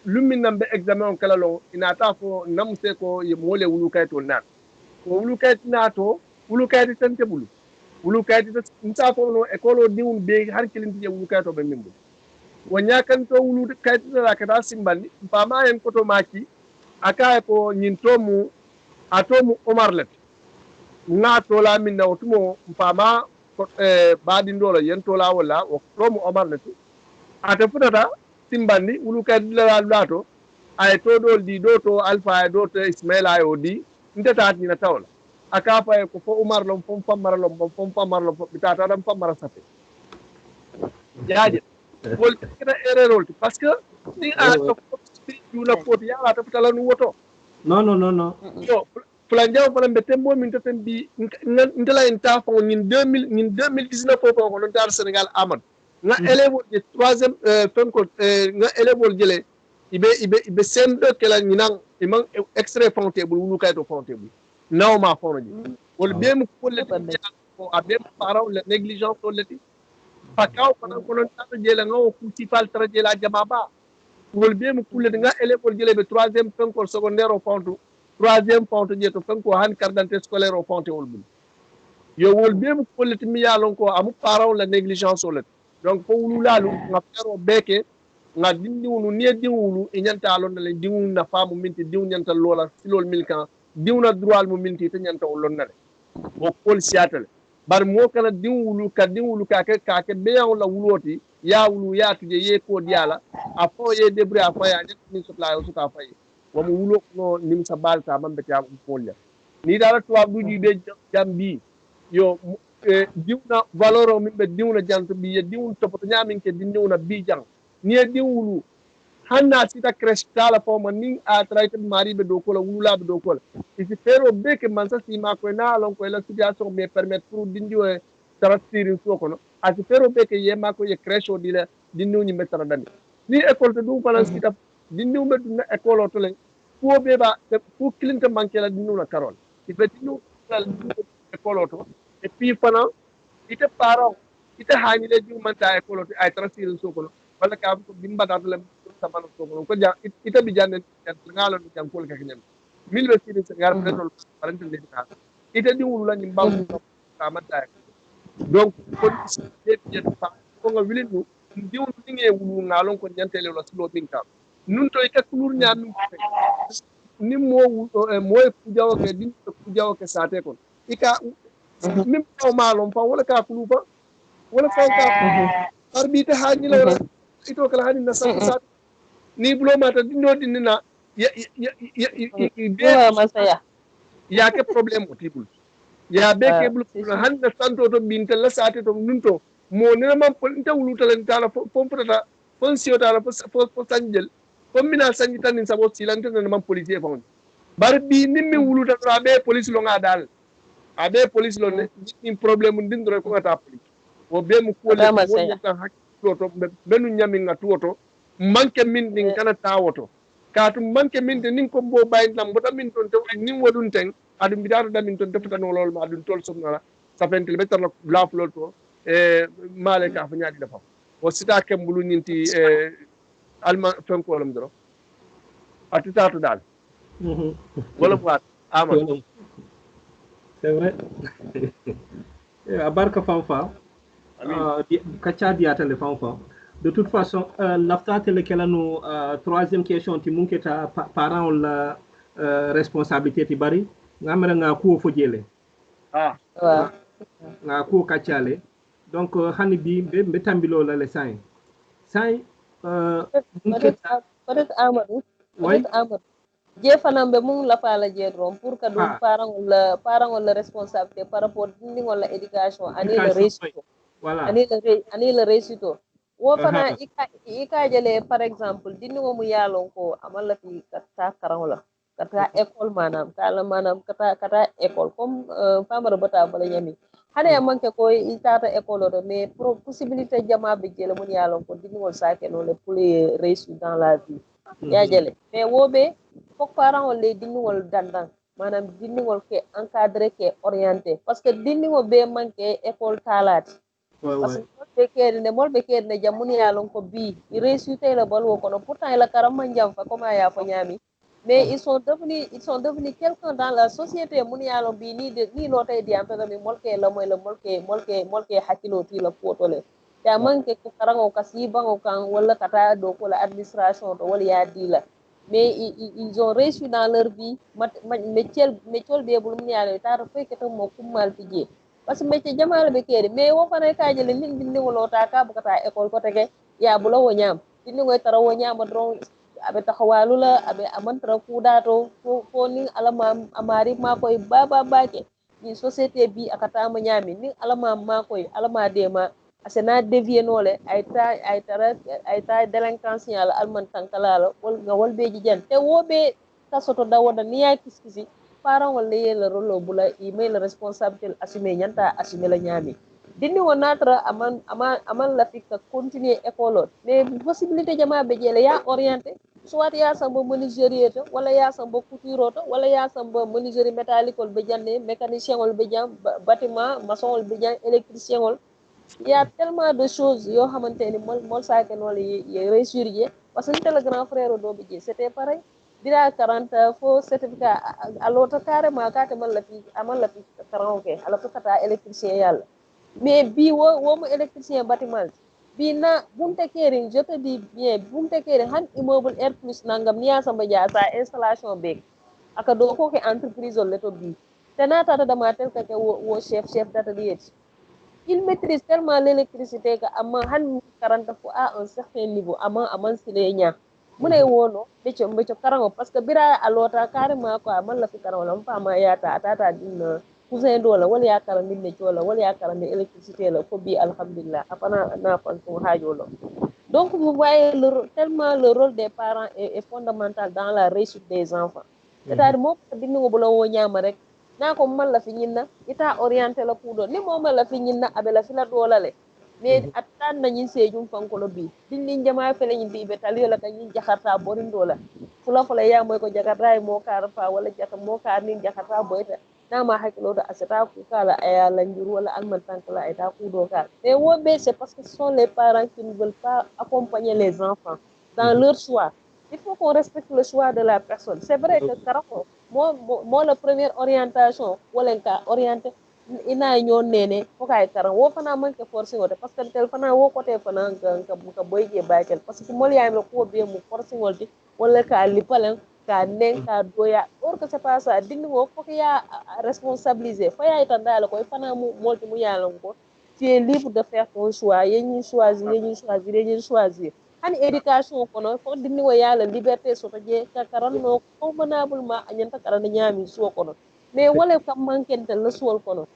lummin nambe examen on kala lo inata fo namse ko ye mole wulu kayto nat ko wulu kayti nato wulu kayti tante bulu wulu kayti nta ko no école o diwum be har kilinti je wulu kayto be mimbu wonya kan to wulu kayti la kada simbandi pama en koto maki aka ko nyintomu atomu omarlet nato la min na otumo pama badi ndola yentola wala o tomu omarlet ata futata simbandi wulu kay la lato ay to dol di do to alpha do to ismaila ay odi ndeta ni na tawla aka fa ko fo umar lom fo famara lom fo famara lom bitata dam famara safe yaaje wol kena erreur parce que ni a to yu la pot ya la to futala nu woto non non non non yo fulan jaw fulan be tembo min to tembi ndela en ta fo ñin 2019 fo ko non tar Sénégal amad nga élève de 3e fenko nga élève jele ibe sendo kala ñinan imang extrait fontable wulu kayto fontable naw ma fono ji wol be mu ko le ko abe paraw la négligence to leti pakaw ko non ta jele nga ko ci fal tra jela jama ba wol be mu kulle nga élève jele be 3e fenko secondaire au fontu 3e fontu je to fenko han carte d'identité scolaire au fontu wol bu yo wol be mu kulle mi yalon ko amu paraw la négligence o leti donc fo wulu lalu nga fero beke nga dindiwunu nie diwulu e ñanta lon le diwun na faamu minti diw ñanta lola silol milkan diwna droit mu minti te ñanta lon na le o kol siatale bar mo kala diwulu ka ke be yaw la wuloti ya wulu ya tuje ye ko diala a fo ye debre a fo ya ñet ni sotla o suka fay wa mu wulo no nim sa balta mambe ta polya ni dala to abdu di be jambi yo diwna valoro min be diwna janto bi ye diwun topoto nyamin ke diwna bi jang ni diwulu hanna sita crash tala fo man ni a traité mari be do ko la wula be do ko isi pero be ke man sa si ma ko na lon ko la situation me permettre pour dindiw taratirin so ko no a si pero be ke ye ma ko ye crash o dile dindiw ni metara dami ni école to dum falan sita dindiw be dum école o to len ko be ba ko cliente manke la dindiw na karol il fait dindiw la école o to et puis pendant ite parents ite hani le dum man ta école o ay taratirin so ko no wala ka ko bimba da dum samano so ko ja ite bi jande ngalo ni jam ko ka kenen mil be sidi se ngar pretol parante le ta ite di wulu la ni mbam ta mata donc ko de jet fa ko nga wilin nu di wulu ni nge wulu ngalo ko jantele lo silo binka nun to ite kulur nyam ni mo ku jawo ke din ku jawo ke sate ko ika mim ko malom fa wala ka kulu fa wala fa ka arbite haani la ito kala hani na sa ni bulo mata dindo dinina masaya ya ke problème o tibul ya be ke bul han na santo to bintel la sate to nunto mo ne man pol nta wulu talen tala fo putata fon sio tala fo sanjel fo mina sanji tan ni sabo silante na man policier fon bar bi nimmi wulu ta be police lo nga dal abe police lo ne ni problème ndindro ko ngata police o be mu ko le mo ta hakko to benu nyami ngatu to manke min din kana tawoto kaatu manke min de nin ko mbo bayin lam bota min ton te nin wadun ten adum bidata da min ton defata no lol ma adum tol somnala sa fentel betar la la flol to male ka fa nyaadi dafa o sita kembulu ninti alma fen ko lam dro atita to dal wala wat ama c'est vrai abarka fanfa kacha diata le fanfa. De toute façon, l'aftate lequel nous troisième question ti mun keta parents la responsabilité ti bari ngamara nga ko fo jele nga ko kachale donc hani bi be tambilo la le sai mun keta peut-être Amadou je fanam be mun la fala je drom pour que dum parents la responsabilité par rapport ni wala éducation ani le réussite voilà ani le réussite wo fana ika jele par exemple dinni wo mu yalon ko amala fi kata karangola kata école manam kata école comme famara bata bala yami hade manke ko itata école do mais possibilité jama be jele mun yalon ko dinni wol sake no le pour réussir dans la vie ya jele mais wo be fok parent wol le dinni wol dandan manam dinni wol ke encadrer ke orienter parce que dinni wo be manke école talati parce que molbe kerne jamuni yalon ko bi réussite la bol ko no pourtant la karama jam fa comme ya fa nyami mais ils sont devenus quelqu'un dans la société mun yalon bi ni lotay di am pega mi molke la moy la molke hakilo ti la photo le ta manke ko karango kasi bango kan wala kata do ko la administration to wala ya di la mais ils ont réussi dans leur vie métier be bul mun yalon ta fa ke to mo kumal tije parce que métier jamala be kede mais wo fana ka jele min dindi wolo ta ka bukata école ko tege ya bula wo ñam dinni ngoy tara wo ñama dron abe taxawalu la abe amantara kudato fo ni alama amari ma koy baba bake ni société bi akata ma ñami ni alama ma koy alama dema asena devier nole ay ta délinquance yala alman tankala wol nga wol be jijan te wobe kasoto dawoda ni ya kiskisi parent wala yela rolo bula i may la responsabilité assumer ñanta assumer la ñami dinni wonatra aman la fika continuer école mais possibilité jama be jele ya orienté soit ya samba menuiserie to wala ya samba couture to wala ya samba menuiserie métallique be janne mécanicien be jam bâtiment maçon be jam électricien il y a tellement de choses yo xamanteni mol sa ke nol ye réussir je parce que le grand frère do bi c'était pareil dira 40 fo certificat alors carrément ka te man la fi amal la fi 40 ke alors kata électricien yalla mais bi wo mo électricien bâtiment bi na bunte kering je te dis bien bunte kering han immeuble R plus nangam niya samba ja sa installation be aka do ko ke entreprise le to bi tena tata dama tel ka ke wo chef data diet il maîtrise tellement l'électricité que ama han 40 fois à un certain niveau aman silenya mune wono becho karango parce que bira alota carrément quoi man la fi karango la fa ma yata tata din cousin do la wala yakara min ne chola wala yakara min électricité la ko bi alhamdulillah apana na fan ko hajo lo donc vous voyez tellement le rôle des parents est fondamental dans la réussite des enfants c'est-à-dire mo dingo bulo wo nyama rek na ko man la fi ñinna ita orienté la kudo ni mo man la fi ñinna abe la fi la dolale mais atan na ñin sejum fankolo bi dinni jama fele ñin bi be taliyo la ñin jakarta borin dola fula ya moy ko jakarta mo kar fa wala jaka mo kar ni jakarta boyta na ma hakilo da asata ku kala aya la njur wala alman tankala ay ta kudo kar mais wobe c'est parce que ce sont les parents qui ne veulent pas accompagner les enfants dans leur choix. Il faut qu'on respecte le choix de la personne. C'est vrai que karako moi la première orientation wala ka orienté ina ñoo nene fo kay karam wo fana man ke forcing wote parce que tel fana wo côté fana ka boyje baykel parce que mol yaay ko be mu forcing wolti wala ka lipalen ka nen ka doya or que c'est pas ça dindi wo fo ya responsabiliser fa yaay tan dal ko fana mu molti mu yalon ko tu es libre de faire ton choix yeni choisir hani éducation kono fo dinni wo yala liberté soto je ka karanno convenablement anyanta karana nyami so kono mais wala kam mankente le suol kono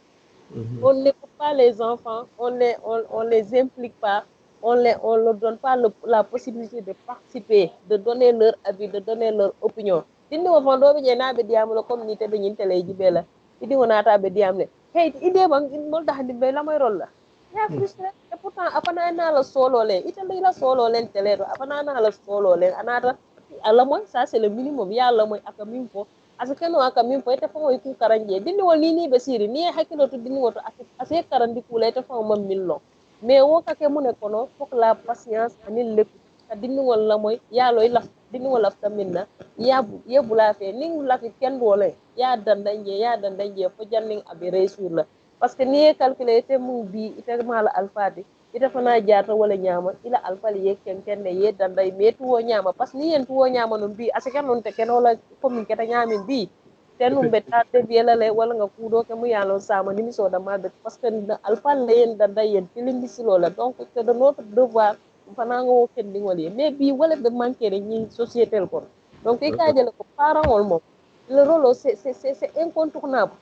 on n'écoute pas les enfants on les implique pas on leur donne pas la possibilité de participer de donner leur avis de donner leur opinion dinni wo fondo be nabe diamulo communauté be nyintele jibela idi wonata be diamle hey idée bang mol taxandi be la moy rôle la ya frustré et pourtant apana na la solo len itali la solo len teleto apana na la solo len anata ala moy ça c'est le minimum ya la moy aka min fo asake no aka min fo ete fo moy ku karanje dinni wol ni be siri ni hakilo to dinni woto ase karandi kula ete fo mam millo mais wo ka ke mune kono fok la patience ani l'écoute ka dinni wol la moy ya loy la dinni wol afta minna ya yebula fe ning la fi ken dole ya dandanje fo janning abi réussir la parce que ni calculer ite mu bi ite mala alfati ite fana jata wala nyama ila alfali ye ken ne ye danday metu wo nyama parce que ni en tuwo nyama non bi asaka non te ken wala comme keta nyami bi tenum betta de biela le wala nga kudo ke mu yalo sama ni so da ma parce que alfal le yen danday yen filindi silo la donc c'est de notre devoir fana nga wo ken dingoli mais bi wala be manquer ni société ko donc e ka jele ko parent wol mom le rôle c'est incontournable.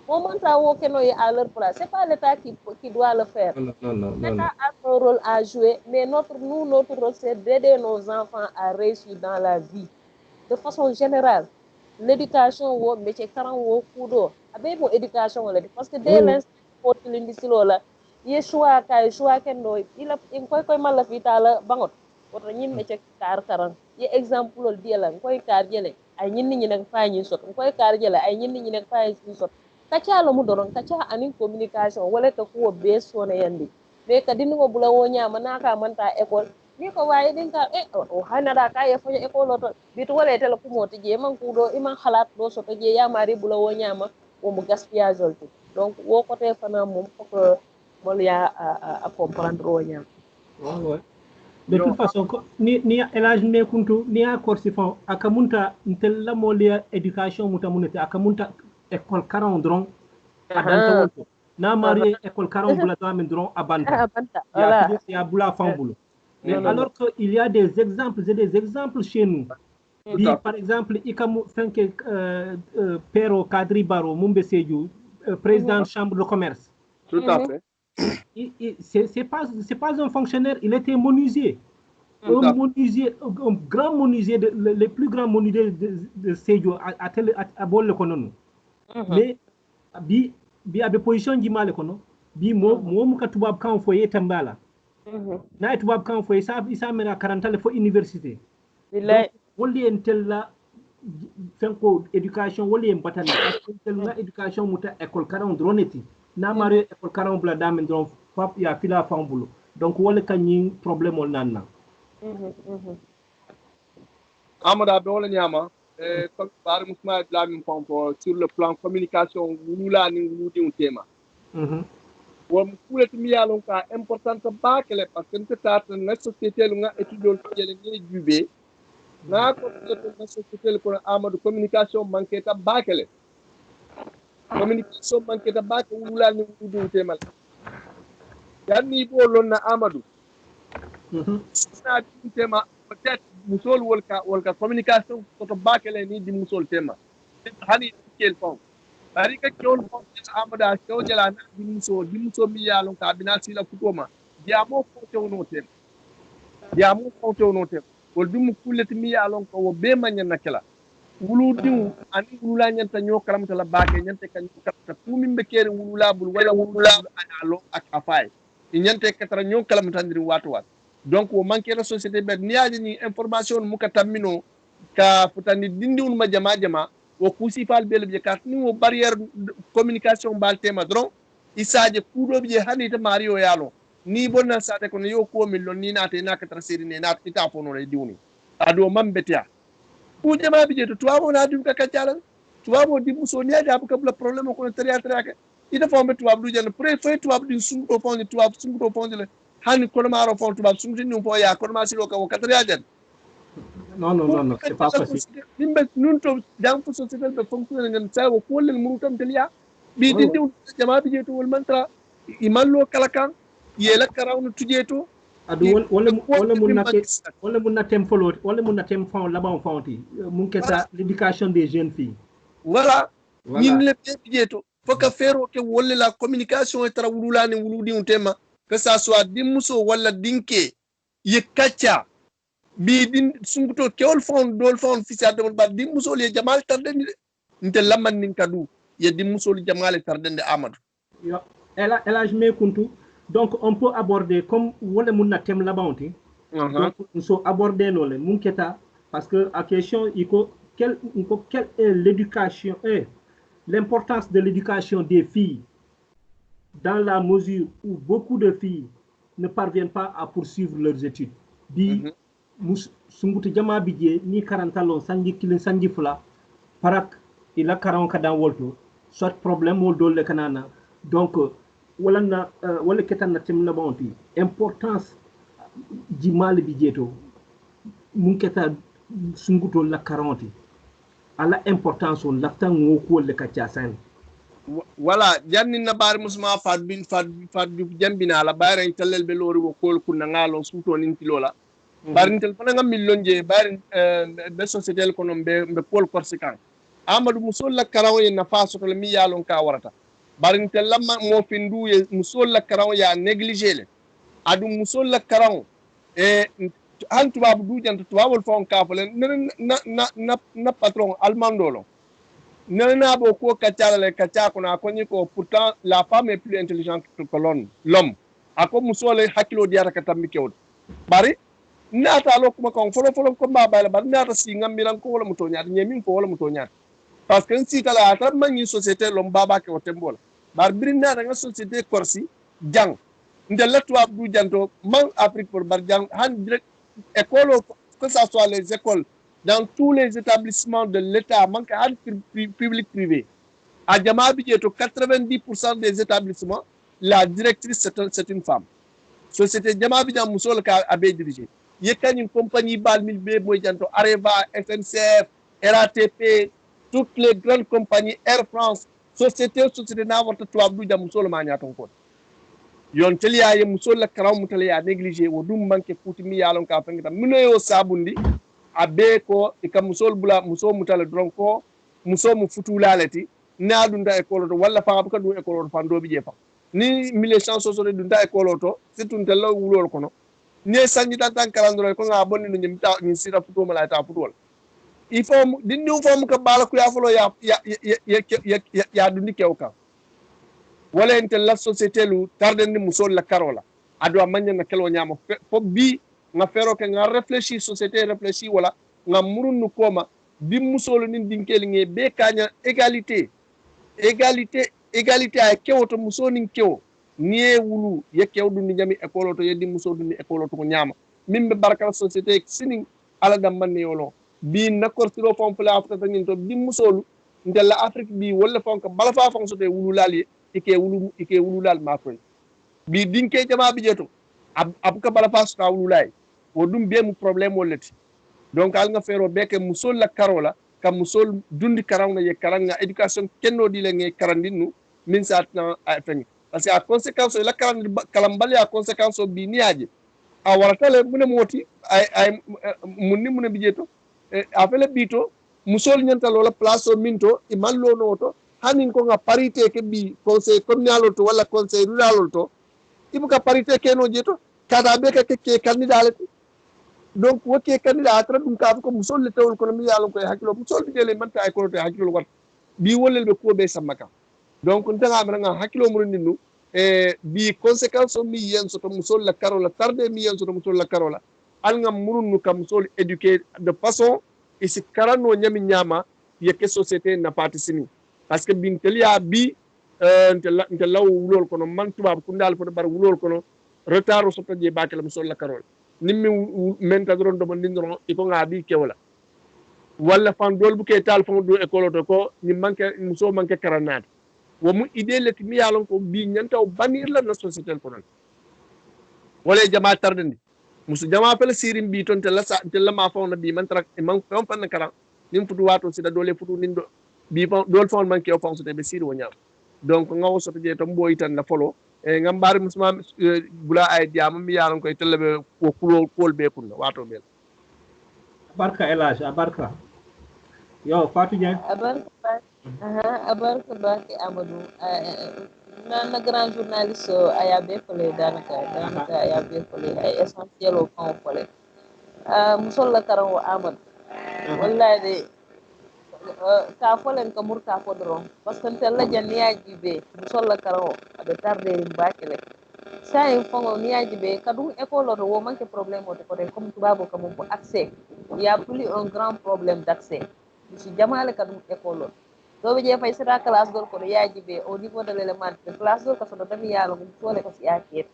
Moment où on est à leur place, c'est pas l'État qui doit le faire. L'État a son rôle à jouer, mais notre rôle, c'est d'aider nos enfants à réussir dans la vie. De façon générale, l'éducation, le métier, kudo, avec mon éducation, parce que dès l'instant où tu l'as il y a choix kendo, il a mal la vie à la bangot. Oto ñin me ci kar karan ye exemple lol diela koy kar jele ay ñin ñi nak fa ñi sot koy kar jele ay ñin ñi nak fa ñi sot kacha lo mu doron kacha anin communication wala ka ko be sona yandi be ka dingo bula wo nyama naka manta école ni ko waye din ka o hanada ka ye fo école to bitu wala tele ko moti je man ku do iman xalat do soto je ya mari bula wo nyama o mu gaspillage olti donc wo côté fana mom ko mol ya a comprendre wo nyama de toute façon ni elage ne kuntu ni a korsi fon akamunta ntella molia education muta munete akamunta école 40 dron adanta wonto na mari école 40 bula to amen dron abanta voilà ya bula fambulu Mais alors qu'il y a des exemples, et des exemples chez nous. Par exemple, Ikamu Fenke Pero Kadri Baro, Mumbe Sejou, président de chambre de commerce. Tout à fait. C'est pas un fonctionnaire, il était menuisier. Un menuisier, un grand menuisier, le plus grand menuisier de Sejou à Bol Konon. Mais, bi a des positions du mal, bi mo ka tubab kan foye tambala na tubab kan foye sa isa mena 40 ans fo université woli en tella fenko éducation woli en batani tella éducation muta école karon droneti na mare école karon bla dame dron pap ya fila fambulo donc woli kanyi problème ol nanna amada be wala nyama comme par musma la min pompo sur le plan communication wula ni wudi un tema wom kulet mi yalon ka importante bakele parce que tata na société lu nga étudiant jele ni jubé na ko na société ko amadou communication manqué ta bakele communication manqué ta bak wula ni wudi temal yanni bo lon na amadou na tema peut-être musol wolka communication ko bakele ni di musol tema hani kel fon bari ka kewol fon amada kew jela na di muso mi yalon ka bina sila kutoma diamo fonte no tem wol dum kuleti mi yalon ko wo be manya nakela wulu diw ani wulula nyanta nyokaram tala bake nyante kan ta tumi be kere wulula bul wala wulula alo ak afay nyante katara nyokaram tandiri watu donc wo manque la société be niaji ni information mu ka tamino ka futani dindiwul ma jama wo kusi fal bel be carte ni wo barrière communication bal tema dron isaje kudo be hani ta mario yalo ni bonna sate ko yo ko millon ni nate na ka traseri ne na ita fono le diwni ado mambetia ku jama bi jeto tuwa na dum ka kacala tuwa mo di muso ni ada ka bla problème ko tariya ka ita fombe tuwa du jan pre fe tuwa du sum do fond tuwa sum do fond le hani ko maro fond tuwa sum tin po ya ko ma silo ka ko tariya jan non c'est pas possible nimbe nun to jam fu société be fonctionner ngam sa wo ko len murutam teliya bi di jama bi jeto wol mantra imallo kala kan yela karawno tujeto adu wala mun na tem follow wala mun na tem fond là-bas fonti mun kessa l'éducation des jeunes filles voilà ñin le tujeto foka fero ke wolle la communication e tara wululani wuludi un tema que ça soit dimuso wala dinke ye kacha bi din sumbuto kewol fond dol fond fisa de ba dimuso le jamal tardende nte lamman nin kadu ye dimuso le jamal tardende amadou yo ela jme kuntu. Donc, on peut aborder comme on a thème là-bas. Donc, nous sommes abordés parce que la question, quelle est l'éducation et l'importance de l'éducation des filles dans la mesure où beaucoup de filles ne parviennent pas à poursuivre leurs études. Bi, sungutu jama bidje ni 40 ans sanji kilin sanji fula parak ila 40 kadan wolto soit problème wol dole kanana donc wala ketan na tim la bonti importance di mal bi jeto mun keta sunguto la 40 ala importance on laftan ngoko le kacha san wala janni na bar musma fad bi jambina la bare tellel be lori wo kol kunna ngalo suto ninti lola bar nitel fana ngam million je bar be société ko non be pol corsican amadou musul la karaw na faso to mi yalon ka warata barin telamma mo findu ye musol la karaw ya négliger adu musol la karaw e han tubabu du jant tubabul fon kafale na patron almandolo nana bo ko kacha ko na koni ko pourtant la femme est plus intelligente que l'homme ako musole hakilo diata ka tammi kewdo bari nata lo kuma kon folo ko mbaba bar nata si ngamiran ko wala muto nyaata nyemin ko wala muto nyaata parce que si kala ata mangi société lo mbaba ke wotembola bar birina nga société corsi jang ndel tuwab du janto man Afrique pour bar jang han direct école que ça soit les écoles dans tous les établissements de l'état manque han public privé à jama bi jeto 90% des établissements la directrice c'est une femme société jama bi jam musol ka abe dirigé yekani compagnie bal mil be moy janto Areva SNCF RATP toutes les grandes compagnies Air France société na warta tuwab du jam solo ma ñaton ko yon teliya ye musol la karaw mutaliya négligé wo dum manke kuti mi yalon ka fengita minoyo sabundi abe ko ika musol bula muso mutala dron ko muso mu futulalati na dunda école to walla fa ka dum école to fando bi je fa ni mille chances so dunda école to surtout tel wulol kono ne sanji tan kalandro ko nga bonni no nyimta ni sira futo mala ta futol il faut dinni fo mu ka bala ku ya folo ya dundi kewka wala ente la société lu tardendi musol la karola ado amanya na kelo nyama fo bi nga fero ke nga réfléchir société réfléchir wala nga murunu koma bi musol ni dinkeli nge be kanya égalité ay kewoto muso nin kewo nie wulu ye kewdu ni nyami école to yeddi muso duni école to ko nyama mimbe barkal société sinin ala dam manni yolo bi nakor siro fon pla afta tangin to bi musolu ndella afrique bi wala fon ko bala fa fon sote wulu lali ike wulu lal makoy bi dinke jama bi jeto ab ka bala fa sta wulu lay wo dum be mu problème wolati donc al nga fero beke musol la karola kam musol dundi karawna ye karanga éducation kenno di le nge karandinu min sa tan afani parce que a conséquence la karandi kalambali a conséquence bi niaje a waratale mune moti ay munni mune bijeto a fele bito musol nyanta lola place o minto e mallo noto hanin ko nga parité ke bi conseil communal to wala conseil rural to ibuka parité keno jeto kada be ke candidat donc wokke candidat tra dum ka ko musol le tawol kono mi yalon ko hakilo musol de le manta ay ko to hakilo wat bi wolel be ko be samaka donc ndanga am nga hakilo mo ninu bi conséquence o mi yen soto musol la karola tarde mi yen soto musol la karola al nga murunu kam musol éduquer de façon et si karano nyami nyama yeke société na participé parce que bin telia bi nte law wulol kono man tubab ku ndal fo bar wulol kono retard soto je bakela musol la karola nimmi menta doron do man ndindoro iko ngabi kewla walla fan dol bu ke tal fon do école to ko ni manke muso manke karanade wo mu idée leti mi yalon ko bi nyanta o banir la na société ko non wala jama tardandi musu jama pel sirim bi ton te la ma fon bi man trak man fon fan kara nim futu wato sida dole futu nindo bi dol fon manke o fon so te be sir wo nyam donc ngaw so te to mboy tan la folo e ngam bari musma bula ay diam mi yalon koy telebe ko kol be kun wato bel barka elage barka yo Fatou Dieng abarka baki Amadou na grand journaliste ayabe fole danaka ayabe fole ay essentiel o kan fole musol la karawo Amadou wallahi de ka folen ka mur ka fodron parce que tel la janniya jibe musol la karawo abe tarde mbakele sa en fongo niya jibe kadu école to wo manque problème o ko comme tubabo kam ko accès il y a plus un grand problème d'accès si jamale kadu école do be je fay sita classe gol ko yajibe au niveau de l'élémentaire classe gol ko so dami yalo ko tole ko si akir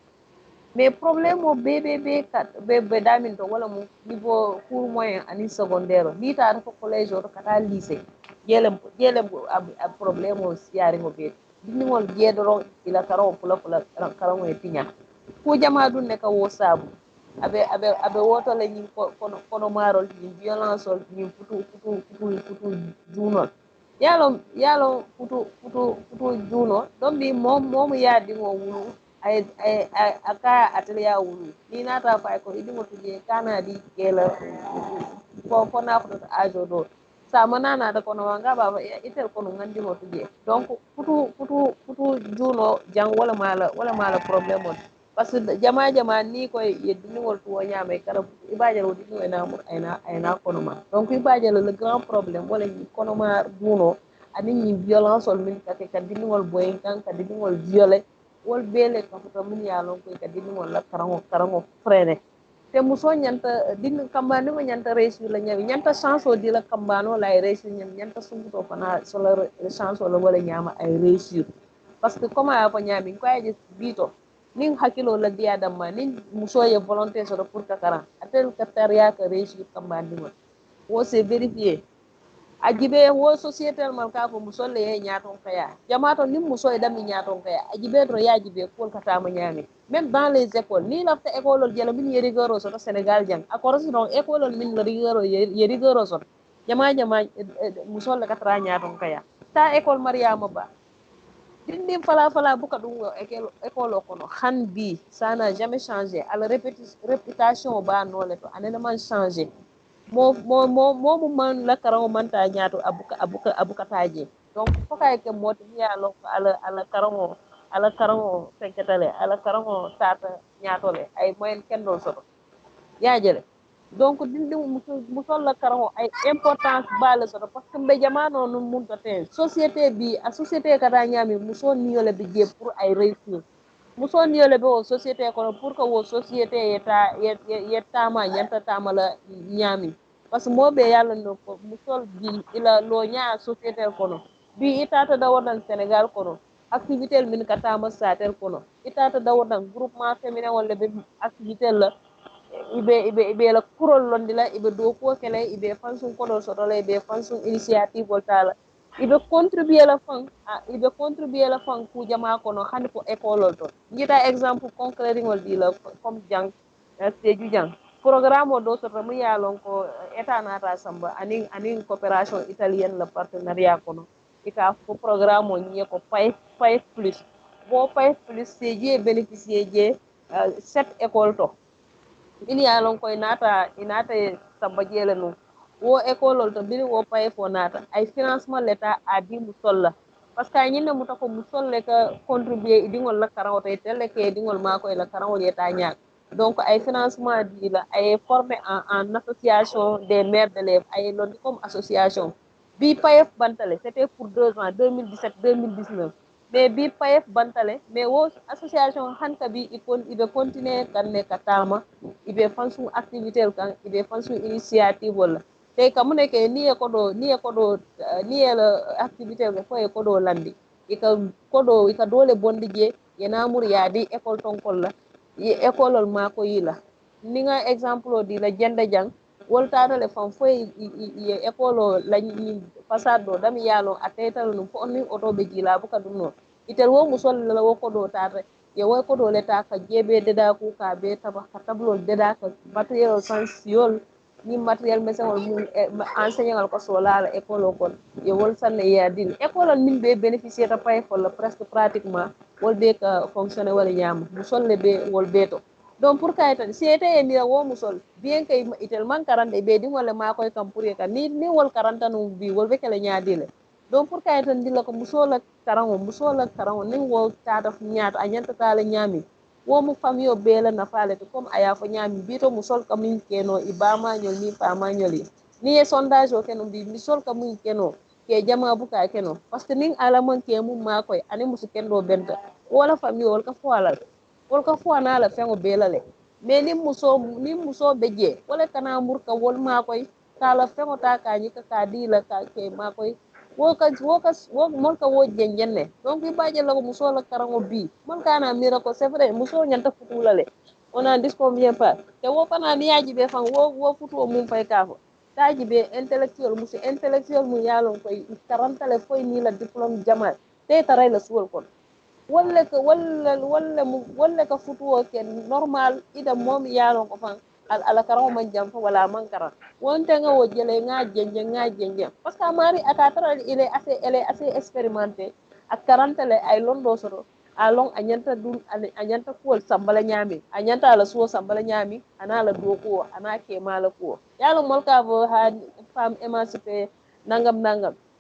mais problème o bbb kat be damin to wala mu niveau cours moyen ani secondaire ni ta ko collège to kata lycée jelem ab problème o siari mo be ni ngol jedoro ila karo pula karo mo tinya ko jama dun ne ka wo sabu abe woto le ni kono marol ni violence ni futu junol yalo futu juno don bi mom yaadi mo wulu ay aka atelier wulu ni nata fay ko idi mo tuje kana di kela ko na ko ajo do sa manana da kono wanga baba itel kono ngandi mo tuje donc futu juno jang wala mala problème parce que jama ni koy yeddini wol to nyama kala ibajal wodi ni ayna kono ma donc ibajal le grand problème wala ni kono ma juno ani ni violence wol min kate kadini wol boyen kan kadini wol violé wol bele ka to min ya lon koy kadini wol la karango frère te muso nyanta din kambani mo nyanta réussir la nyawi nyanta chance o di la kambano la réussir nyanta sumuto fana so la chance o la wala nyama ay réussir parce que comment ya ko nyami ko ay bito nin hakilo la diya damma nin muso ye volonté so pour kakara atel ka tariya ka réussir kambani mo wo c'est vérifié ajibe wo société mal ka ko muso le nyaaton kaya jamato nim muso e dami nyaaton kaya ajibe to yajibe ko kata ma nyami même dans les écoles ni lafta école jelo min yeri goro so Sénégal jang akoro si donc école min la rigoro yeri goro so jama muso le kata nyaaton kaya ta école Mariama Ba dindim fala buka ɗum école o kono han bi ça n'a jamais changé ala réputation ba nole to anene man changé mo man la karaŋo manta ñaato abuka taje donc fokay ke moti ya lon ko ala karaŋo fenketale ala karaŋo tata ñaatole ay moyen kendol soto yaajele donc dindi musol la karaŋo ay importance baale soto parce que mbe jamano num munta ten société bi a société kata ñaami muso niyole be je pour ay réussir muso niyole be o société kono pour que wo société yettama ñanta tama la ñaami parce que moɓe yalla no ko musol bi ila lo ñaa société kono bi itata dawodan sénégal kono activité min ka tama satel kono itata dawodan groupement féminin walla be activité la ibe la kurol londi la ibe do ko kele ibe fansun kodo soto la ibe fansun initiative voltala ibe contribuer la fan ku jama kono hani ko école to ngita exemple concret ngol di la comme jang seju jang programme o do soto mu yalon ko état nata samba anin coopération italienne la partenariat kono ika ko programme o ñe ko pay plus bo pay plus seje bénéficier je 7 école to bini yalon koy inata samba jele no wo école to bini wo pay fo nata ay financement l'état a di mu solla parce que ñinne mu tako mu solle ka contribuer idingol la karawo tay tele ke idingol mako la karawo l'état ñaak donc ay financement di la ay formé en association des mères d'élèves ay londi comme association bi payef bantale c'était pour 2 ans 2017 2019 mais bi payef bantale mais wo association hanka bi ibe continuer kan ne katama ibe fansu activité kan ibe fansu initiative wala tay kamune ke ni e la activité ko fo e kodo landi ika dole bondi je yana mur yadi école tonkol la yi école mako yila ninga exemple di la jende jang woltata le fam fo ye école la ni façade do dami yalo ataytal no fo ni auto be jila buka dum no itel wo musol la wo ko do tata ye wo ko do leta ka jebe deda ku ka be taba ka tablo deda ka matériel sensiol ni matériel mesewol mu enseignant ko so la école ko ye wol sanne ya din école min be bénéficier ta pay fo la presque pratiquement wol be ka fonctionner wala yam musol le be wol beto donc pour kay tan siete e ndira wo musol bien kay itel man karande be di wala ma koy kam pour ka ni wol karanta no bi wol be kala nyaadile donc pour kay tan dilla ko musola karango ni wo tata nyaata anyanta tala nyami wo mu famio bela na fale to comme aya fo nyami bito musol kam min keno ibama nyol ni fama nyoli ni e sondage o keno bi musol kam min keno ke jama buka keno parce que nin ala man ke mum ma koy ani musu kendo benta wala famio wala ka fo ala wol ka fo na la fengo belale mais ni muso beje wala kana murka wol ma koy kala fengo ta ka ni ka di la ka ke ma koy wo mon ka wo jenjenne donc i baje la ko muso la karango bi mon kana mira ko c'est vrai muso nyanta futulale on en disconvient pas te wo pana ni yaji be fan wo futu mum fay kafo taji be intellectuel mu yalon koy karantale foy ni la diplôme jamal te taray la suwol kon walla ka futuwo ke normal ida mom yalon ko fan ala karaw man jam fa wala man kara wonte nga wo jele nga jenje parce que mari ata tara elle est assez expérimentée ak karantale ay londo soto along anyanta ko sambala nyami anyanta ala suwo sambala nyami ana la doko ana ke mala ko yalo molka vo ha femme émancipée nangam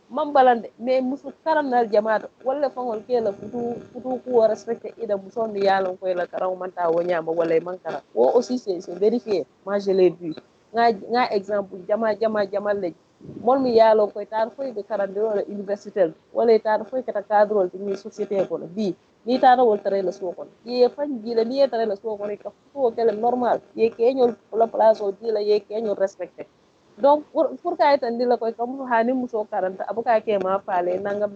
man balande mais musu karanal jamaata walla fangol kela futu ko respecté ida muso mi yalon ko la karaw man ta wonyama wala man kara wo aussi c'est vérifié moi je l'ai vu nga exemple jama le mol mi yalon ko tar foy be karande wala université wala tar foy kata cadre ni société ko bi ni tara wol tare la so kon ye fan jila ni tare la so kon ka futu kele normal ye keñol la place o jila ye keñol respecté donc pour kay tan dila koy comme hani muso karanta abuka ke ma fale nangam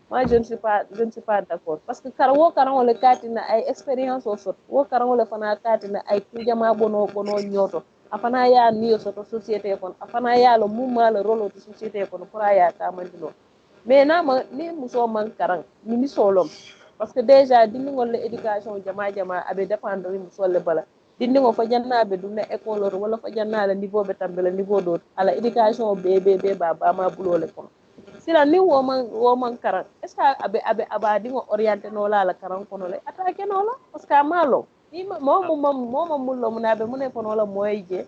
moi je ne suis pas d'accord parce que karan le katina ay expérience o sot wo karan le fana katina ay kujama bono nyoto afana ya niyo soto société kon afana ya lo mumma le rôle de société kon pour ya ta mandino mais ni muso man karan ni solom parce que déjà dindi ngol le éducation jama abe dépendre muso le bala dindi ngo fa jannaɓe ɗum ne école oto walla fa jannaɗe niveau ɓe tambela niveau ɗo ala éducation be ba ma bulole kono sila ni woman karan est ce que abe abadi ngo orienté no la karan kono le attaqué no la parce que malo ni mo mullo munabe mune kono la moyje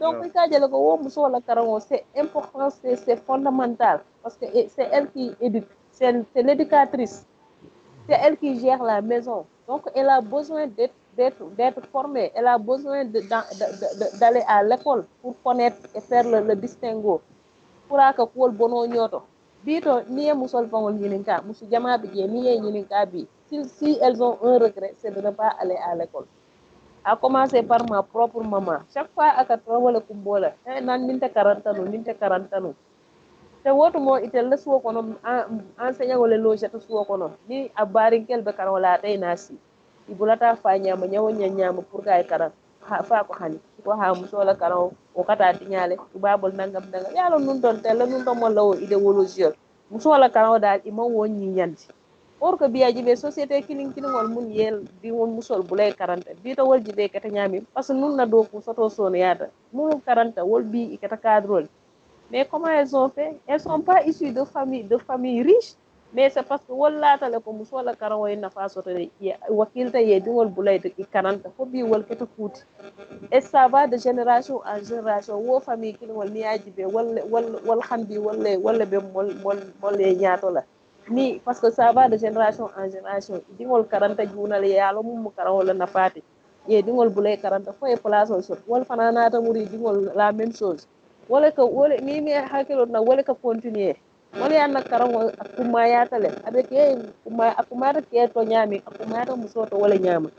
donc il ka jele ko wo muso la karan c'est important c'est fondamental parce que c'est elle qui éduque c'est l'éducatrice c'est elle qui gère la maison donc elle a besoin d'être formée elle a besoin d'aller à l'école pour connaître et faire le distinguo pour que kuwol bono nyoto bito niye musol fangol nyininka musu jama bi je niye nyininka bi si elles ont un regret c'est de ne pas aller à l'école à commencer par ma propre maman chaque fois aka wala kumbola nan ninte karantanu te wotu mo itel la suwo kono enseignant wala loge ta suwo kono ni a barinkel be karola tay nasi ibulata fa nyama nyawo nyama pour kay karan fa ko hani ko ha musola karaw o kata tiñale babol nangam yalo nun don tel nun don mo lawo idéologie musola karaw dal ima wonni ñanti or que biyaji be société kilin wol mun yel di won musol bulay karanta bi to wol jibe kata ñami parce que nun na do ko soto son yata mun karanta wol bi ikata cadre mais comment elles ont fait elles sont pas issues de famille riches mais c'est parce que wallata le ko musola karaw en nafa soto wakilta ye di wol bulay de karanta fo bi wol kata kuti et ça va de génération en génération wo famille kin wal ni ajibe wal xambi wala be mol ñaato la ni parce que ça va de génération en génération dingol karanta junal yalo mum karaw la nafati ye dingol bulay karanta fo e place o sot wal fananata muri dingol la même chose wala ni mi hakilo na wala ka continuer wala yanna karaw akuma yatale avec akuma ke to nyami akuma to musoto wala nyama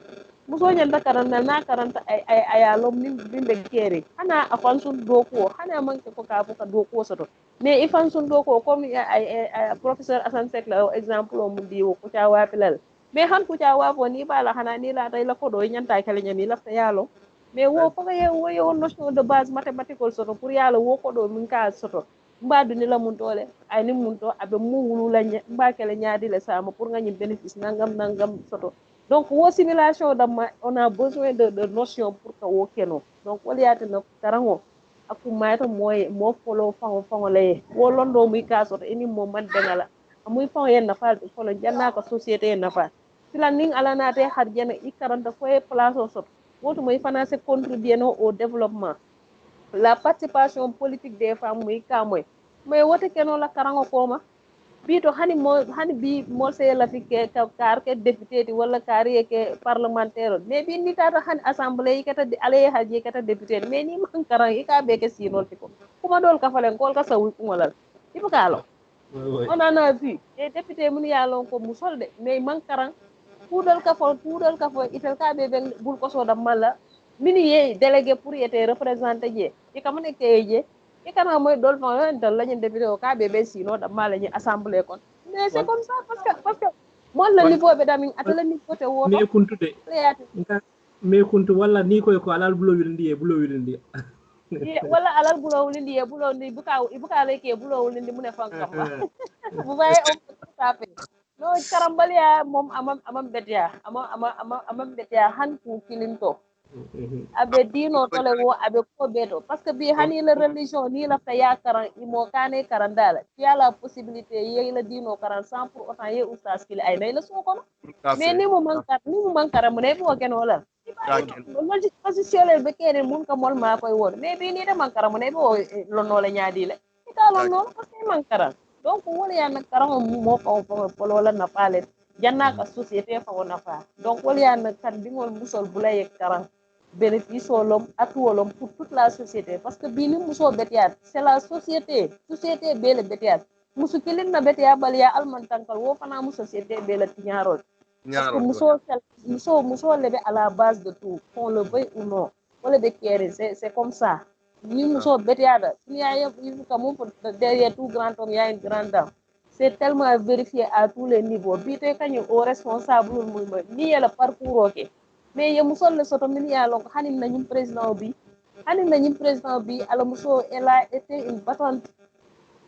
muso ñanta karanta na karanta ay alom ni bimbe kere hana afan sun doko hana man ko ka doko soto mais ifan sun doko comme ay professeur Assane Seck la exemple o mun di wo ko ta wapilal mais han ko ta wafo ni bala hana ni la tay la ko do ñanta kala ñami la ta yalo mais wo ko wo notion de base mathématique soto pour yalo wo ko do min ka soto mbadu ni la mun tole ay ni mun to abe mu wulu la mba kala ñaadi le sama pour nga ñi bénéfice nangam soto donc wo simulation damma on a besoin de notion pour que wo keno donc wala yata no karango akumayata moy mo folo fango lay wo londo muy kasoto eni mo man dengala muy fango yen nafa folo janna ko société nafa sila ning alana te har jena ikaranta fo place o sot woto muy financer contribuer no au développement la participation politique des femmes muy kamoy mais wote keno la karango koma bito hani bi mo se la fi ke kar ke député ti wala kari ke parlementaire mais bi ni tata hani assemblée kata ale haji kata député mais ni man karan ka be ke sinol ti ko kuma dol ka falen kol ka sawu ko ngolal ibu kalo on en a vu et député mun ya lon ko musol de mais man karan pudal ka fo itel ka be ben bul ko so dam mala mini ye délégué pour être représenté je e kam ne ke je e kana moy dol fa dal lañu député o ka be be sino da mala ñi assemblée kon mais c'est comme ça parce que mon le niveau be damin atala ni côté woto mais kuntu de mais kuntu wala ni koy ko alal bulo wirndi wala alal bulo wirndi buka leke bulo wirndi mu ne fankam ba vous voyez on peut tout à fait no karambalia mom amam betia amam betia han ku kilinto abe dino tole wo abe ko beto parce que bi hani la religion ni la fa yakaran imo kane karandala tu as la possibilité ye la dino karan sans pour autant ye oustaz kili ay nay la so kono mais ni mo mankara mo ne bo ken wala logique positionnel be kene mun ka mol ma koy won mais bi ni de mankara mo ne bo lo no la nyaadi le ka lo no parce que mankara donc wala ya nak karan mo ko wala na pale janna ka société fa wona fa donc wala ya nak kan dingol musol bulay karan bénéfice wolom ak wolom pour toute la société parce que bini muso betiat c'est la société bele betiat musu kilin na betia balia alman tankal wo fana mu société bele tiñarol parce que muso lebe à la base de tout qu'on le veuille ou non wala de kéré c'est comme ça ni muso betiada il y a comme derrière tout grand homme il y a une grande dame c'est tellement vérifié à tous les niveaux bité kañu au responsable ni le parcours OK mais ye musol le soto min ya lon hanin na ñim président bi ala muso elle a été une battante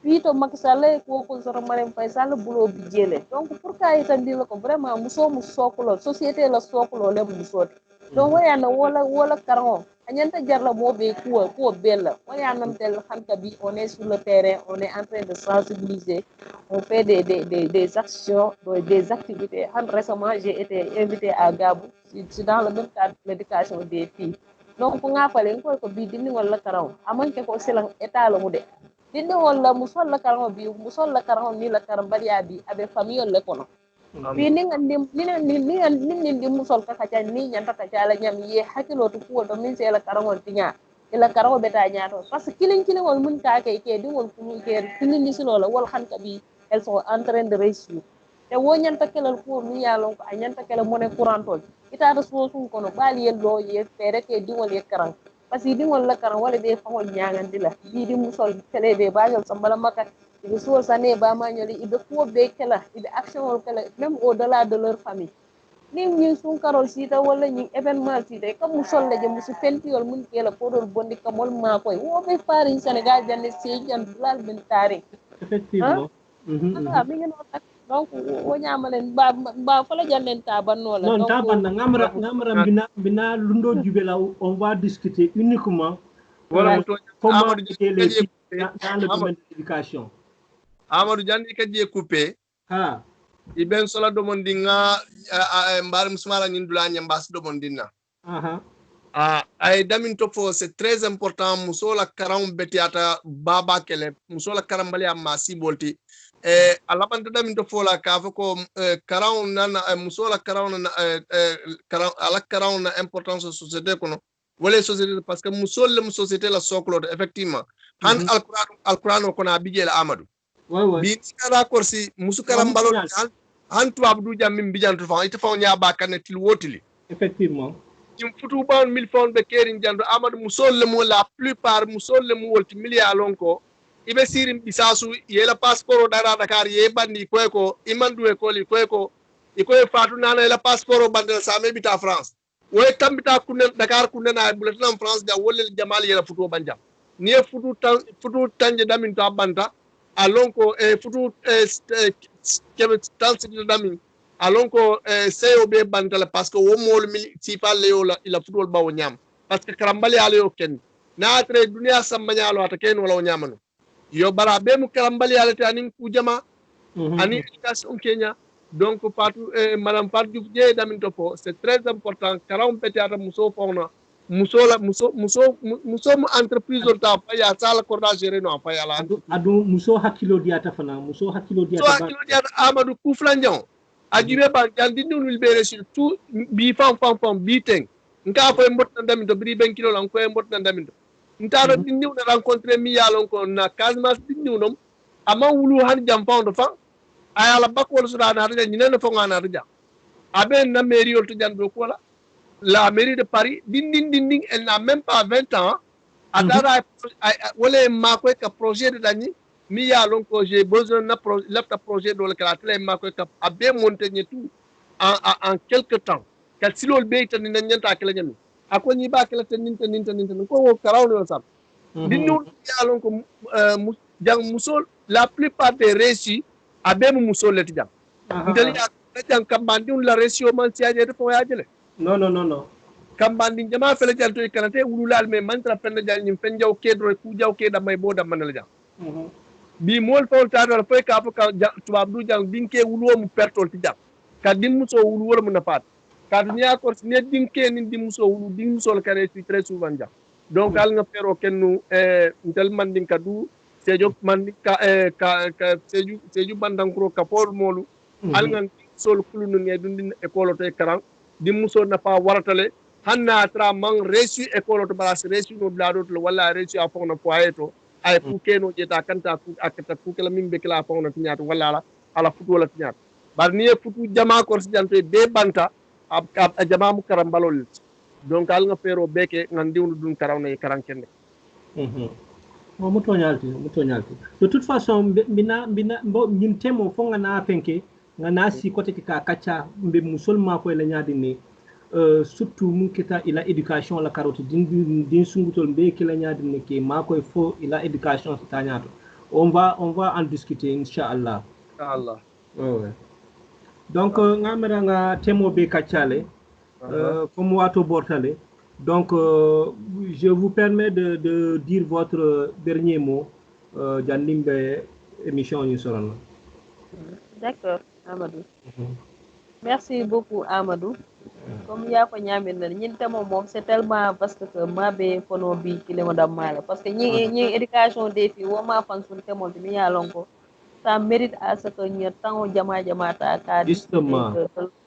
puis to Macky Sall ko soto Marème Faye Sall bulo bi jele donc pour ka itandi la ko vraiment muso mu sokulo société la sokulo le mu soti donc waya na wala karango anyanta jarla mobe ko bella on ya nam tel xanta bi on est sur le terrain on est en train de sensibiliser on fait des actions des activités récemment j'ai été invité à Gabou c'est dans le même cadre de l'éducation des filles donc nga fale ko bi dindi wala karaw amanke ko selang état la mu de dindi wala musol la karaw bi musol la karaw ni la karam bariya bi abe famille le kono bi ni nga ni musol ka kaca ni nyanta kaca la nyam ye hakilo to ko do min se la karaw tinya ila karaw beta nyaato parce que kilin wol mun ka ke di wol kunu ke kilin ni silo la wol han ka bi elles sont en train de réussir te wo nyanta kelal ko mi yalon ko nyanta kelal monnaie courante ita da so sun kono bali yello ye fere ke di wol ye karang parce que di wol la karang wala be fangol nyaangandi la di musol tele be bañol sambala makka ibe so sané ba ma ñoli ibe ko be kala ibe action wol kala même au delà de leur famille ni ñi sun karol sita wala ñi événement sita comme musol la je musu pentiol mun kela ko dol bondi kamol ma koy wo be fari Sénégal jande sey jan lal ben tari effectivement mi ngi non donc wo ñamalen ba fa la janden ta banno la non ta banna ngamra bina lundo jubela on va discuter uniquement voilà comment aider les filles dans le domaine de l'éducation. Amadou Jandi kadi coupé ha iben sola do mondinga mbar musmala nyindula nyambas do mondina ay damin to fo c'est très important musola karam betiata baba kele musola karambali amma sibolti alabanta damin to fo la ka ko karam nan musola karam na ala karam na importance société kono wala société parce que musol le société la soklo effectivement han alquran ko na bijela Amadou bi kala korsi musukaram balo han tubaab du jam min bijantu fa ite fa nya ba kan til wotili effectivement im futu ban 1000 fon be kerin jandu Amadou musol le mo la plupart musol le mo wolti milliard lonko ibe sirim bisasu yela passeport dara Dakar ye bandi ko imandu e ko li ko ikoy fatu nana la passeport bandel sa me bita France woy tambita kunen Dakar kunen ay bulletin France ja wolel jamal yela futu banjam ni futu tanje damin to banta alonko futu kebe tansi damin alonko seyo be bantala parce que wo mol mi sifa leyo la ila futol bawo nyam parce que karambali ale yo ken na atre dunia sambanyalo ataken wala nyamano yo bara be mu karambali ale tanin ku jama ani education Kenya donc partout madame Fatou Diouf damin topo c'est très important karam peut-être muso fona muso mu entreprise ta pa ya sala ko da gérer no pa ya la adu muso hakilo diata fana muso hakilo diata Amadou Kouflandion ajibe ba jandi nul bere sur tout bi fam bi teng nka ko mbot ndami to bri ben kilo lan ko mbot ndami to ntaro dinniw na rencontrer mi yalon ko na Casamance dinniw nom ama wulu han jam fawndo fa ayala bakol sura na rja nyine fo ngana rja abe na mairie to jando ko la mairie de Paris dinding elle n'a même pas 20 ans adara wala ma ko ka projet de dani mi yalon ko j'ai besoin na projet do le kala ma ko ka abe monter tout en quelque temps kal silol be tan ni nyanta kala nyami ako ni ba kala tan nin ko wo karawno sam dinnu yalon ko jang musol la plupart des récits abe musol leti jang ndel ya jang kambandi la ratio man siaje to ya jele non kambandi jama fele jal to kanate wululal me mantra pende jal nyim fen jaw kedro ku jaw keda may boda manal jang bi mol fawol taadol foy ka tubab du jang dinke wuluwo mu pertol ti jang ka dim muso wulu wala mu nafaat ka dunya ko ne dinke ni dim muso wulu dim muso kare ci très souvent jang donc al nga pero kennu ntel mandin ka du sejo mandika ka seju bandankro ka por molu al nga sol kulunu ne dundin école to karan dim muso na fa waratale hanna tra man reçu école to balas reçu no blado to wala reçu a fona foyeto ay ku keno jeta kanta ku akata ku kala mimbe kala fawna tinyata wala ala futu wala tinyata bar ni futu jama ko janto be banta ab jama mu karam balol donc al nga pero beke ngan diwnu dun karawna e karan kende mo mutoñalti de toute façon bina mbo ñim temo fo nga na fenke nga na si côté ka kacha mbe musulma ko la nyaadi ni surtout mun kita ila éducation la carotte din sungutol be kila nyaadi ni ke ma koy fo ila éducation tañato on va en discuter inshallah ouais donc ngamera nga temo be kachale comme wato bortale Donc, je vous permets de dire votre dernier mot. Janimbe émission ñu soron. D'accord, Amadou. Merci beaucoup, Amadou. Comme yaa ko ñaamin na ñin temo moom c'est tellement vaste que ma be kono bi kile mo damala parce que ñi éducation des filles wo ma fan sun temo mi ya lonko ça mérite à ce que ñu temps jama ta ka discuter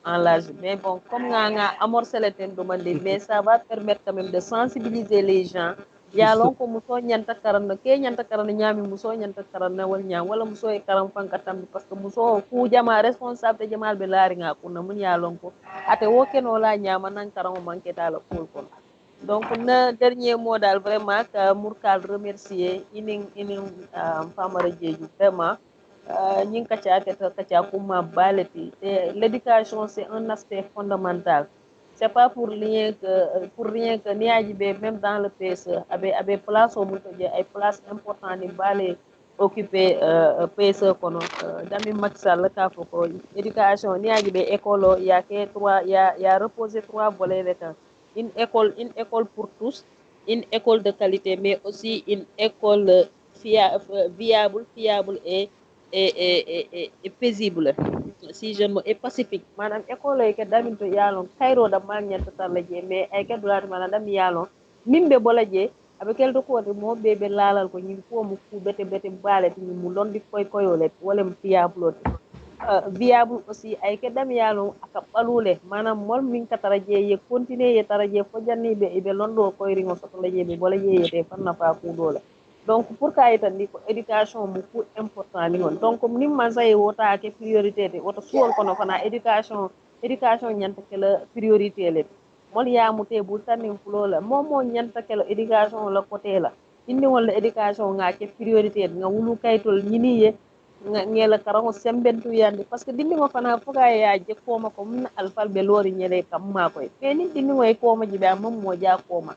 en large mais bon comme nga amorcer le thème demandé mais ça va permettre quand même de sensibiliser les gens ya lonko muso ñanta karana ke ñanta karana ñami muso ñanta karana wal ñam wala muso e karam fanka tambi parce que muso ku jama responsable jamal be laari nga kunna mun ya lonko ate wo keno la ñama nan karamo manke dala kul kon donc na dernier mot dal vraiment que Mourkal remercier inin Famara Diédhiou vraiment ñing kacha kuma baleti l'éducation c'est un aspect fondamental c'est pas pour rien que niaji be même dans le PSE abe place au muto je ay place important ni balé occupé PSE kono dami Macky Sall ka foko éducation niaji be école ya ke trois ya reposé trois volets avec une école pour tous, une école de qualité, mais aussi une école viable et paisible. Si je me et pacifique. Madame école est que d'amin to yalon Cairo da mal nyanta tarlaje mais ay ka dulat madame yalon mimbe bolaje avec quel ko de mo bebe lalal ko ñi ko mu ku bete balé mu londi koyolet wala fiable viable aussi ay ke dam yalo aka balule manam mol min ka taraje ye continuer ye taraje fo janni be londo ko ringo soto laje be bola yeyete fanna fa ku dole donc pour ka itandi ko éducation mu ku important ni on donc nim man say wota ke priorité de woto suwol kono fana éducation nyanta ke la priorité le mol ya muté bu tanin fulola momo nyanta ke la éducation la côté la indi wala éducation nga ke priorité nga wulu kaytol ñini ye ngela karango sembentu yande parce que dindi ngo fana fuga ya je koma ko mun alfal be lori nyele kam ma koy mais ni dindi ngoy koma jibe am mo ja koma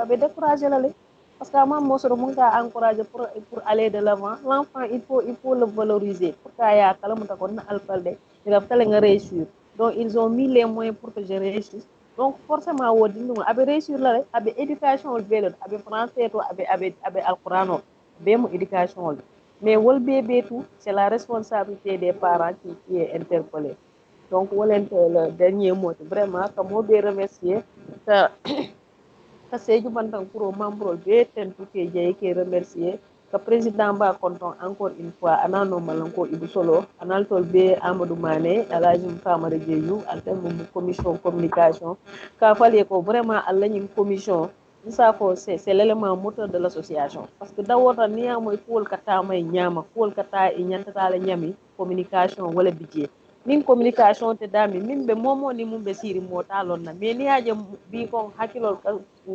be décourager la le parce que am mo so mun ka encourager pour aller de l'avant l'enfant il faut le valoriser pour ka ya kala mun ta ko na alfal de ila tale nga réussir donc ils ont mis les moyens pour que je réussisse donc forcément wo dindi ngo abe réussir la abe éducation be abe français to abe alqurano be mo éducation mais wol bébé tout c'est la responsabilité des parents qui est interpellée donc wolente le dernier mot vraiment comme mo be remercier ka seju bantan kuro membre be ten tout ke jey ke remercier ka président ba konton encore une fois anano malanko ibu solo anal tol be Amadou Mané alajum Famara Diédhiou alten mo commission communication ka fali ko vraiment alla ñim commission ça c'est l'élément moteur de l'association parce que dawota niya moy fool kata may nyama fool kata e nyantata la nyami communication wala budget min communication te dami min be momo ni mum be siri mota lon na mais niyaje bi ko hakilol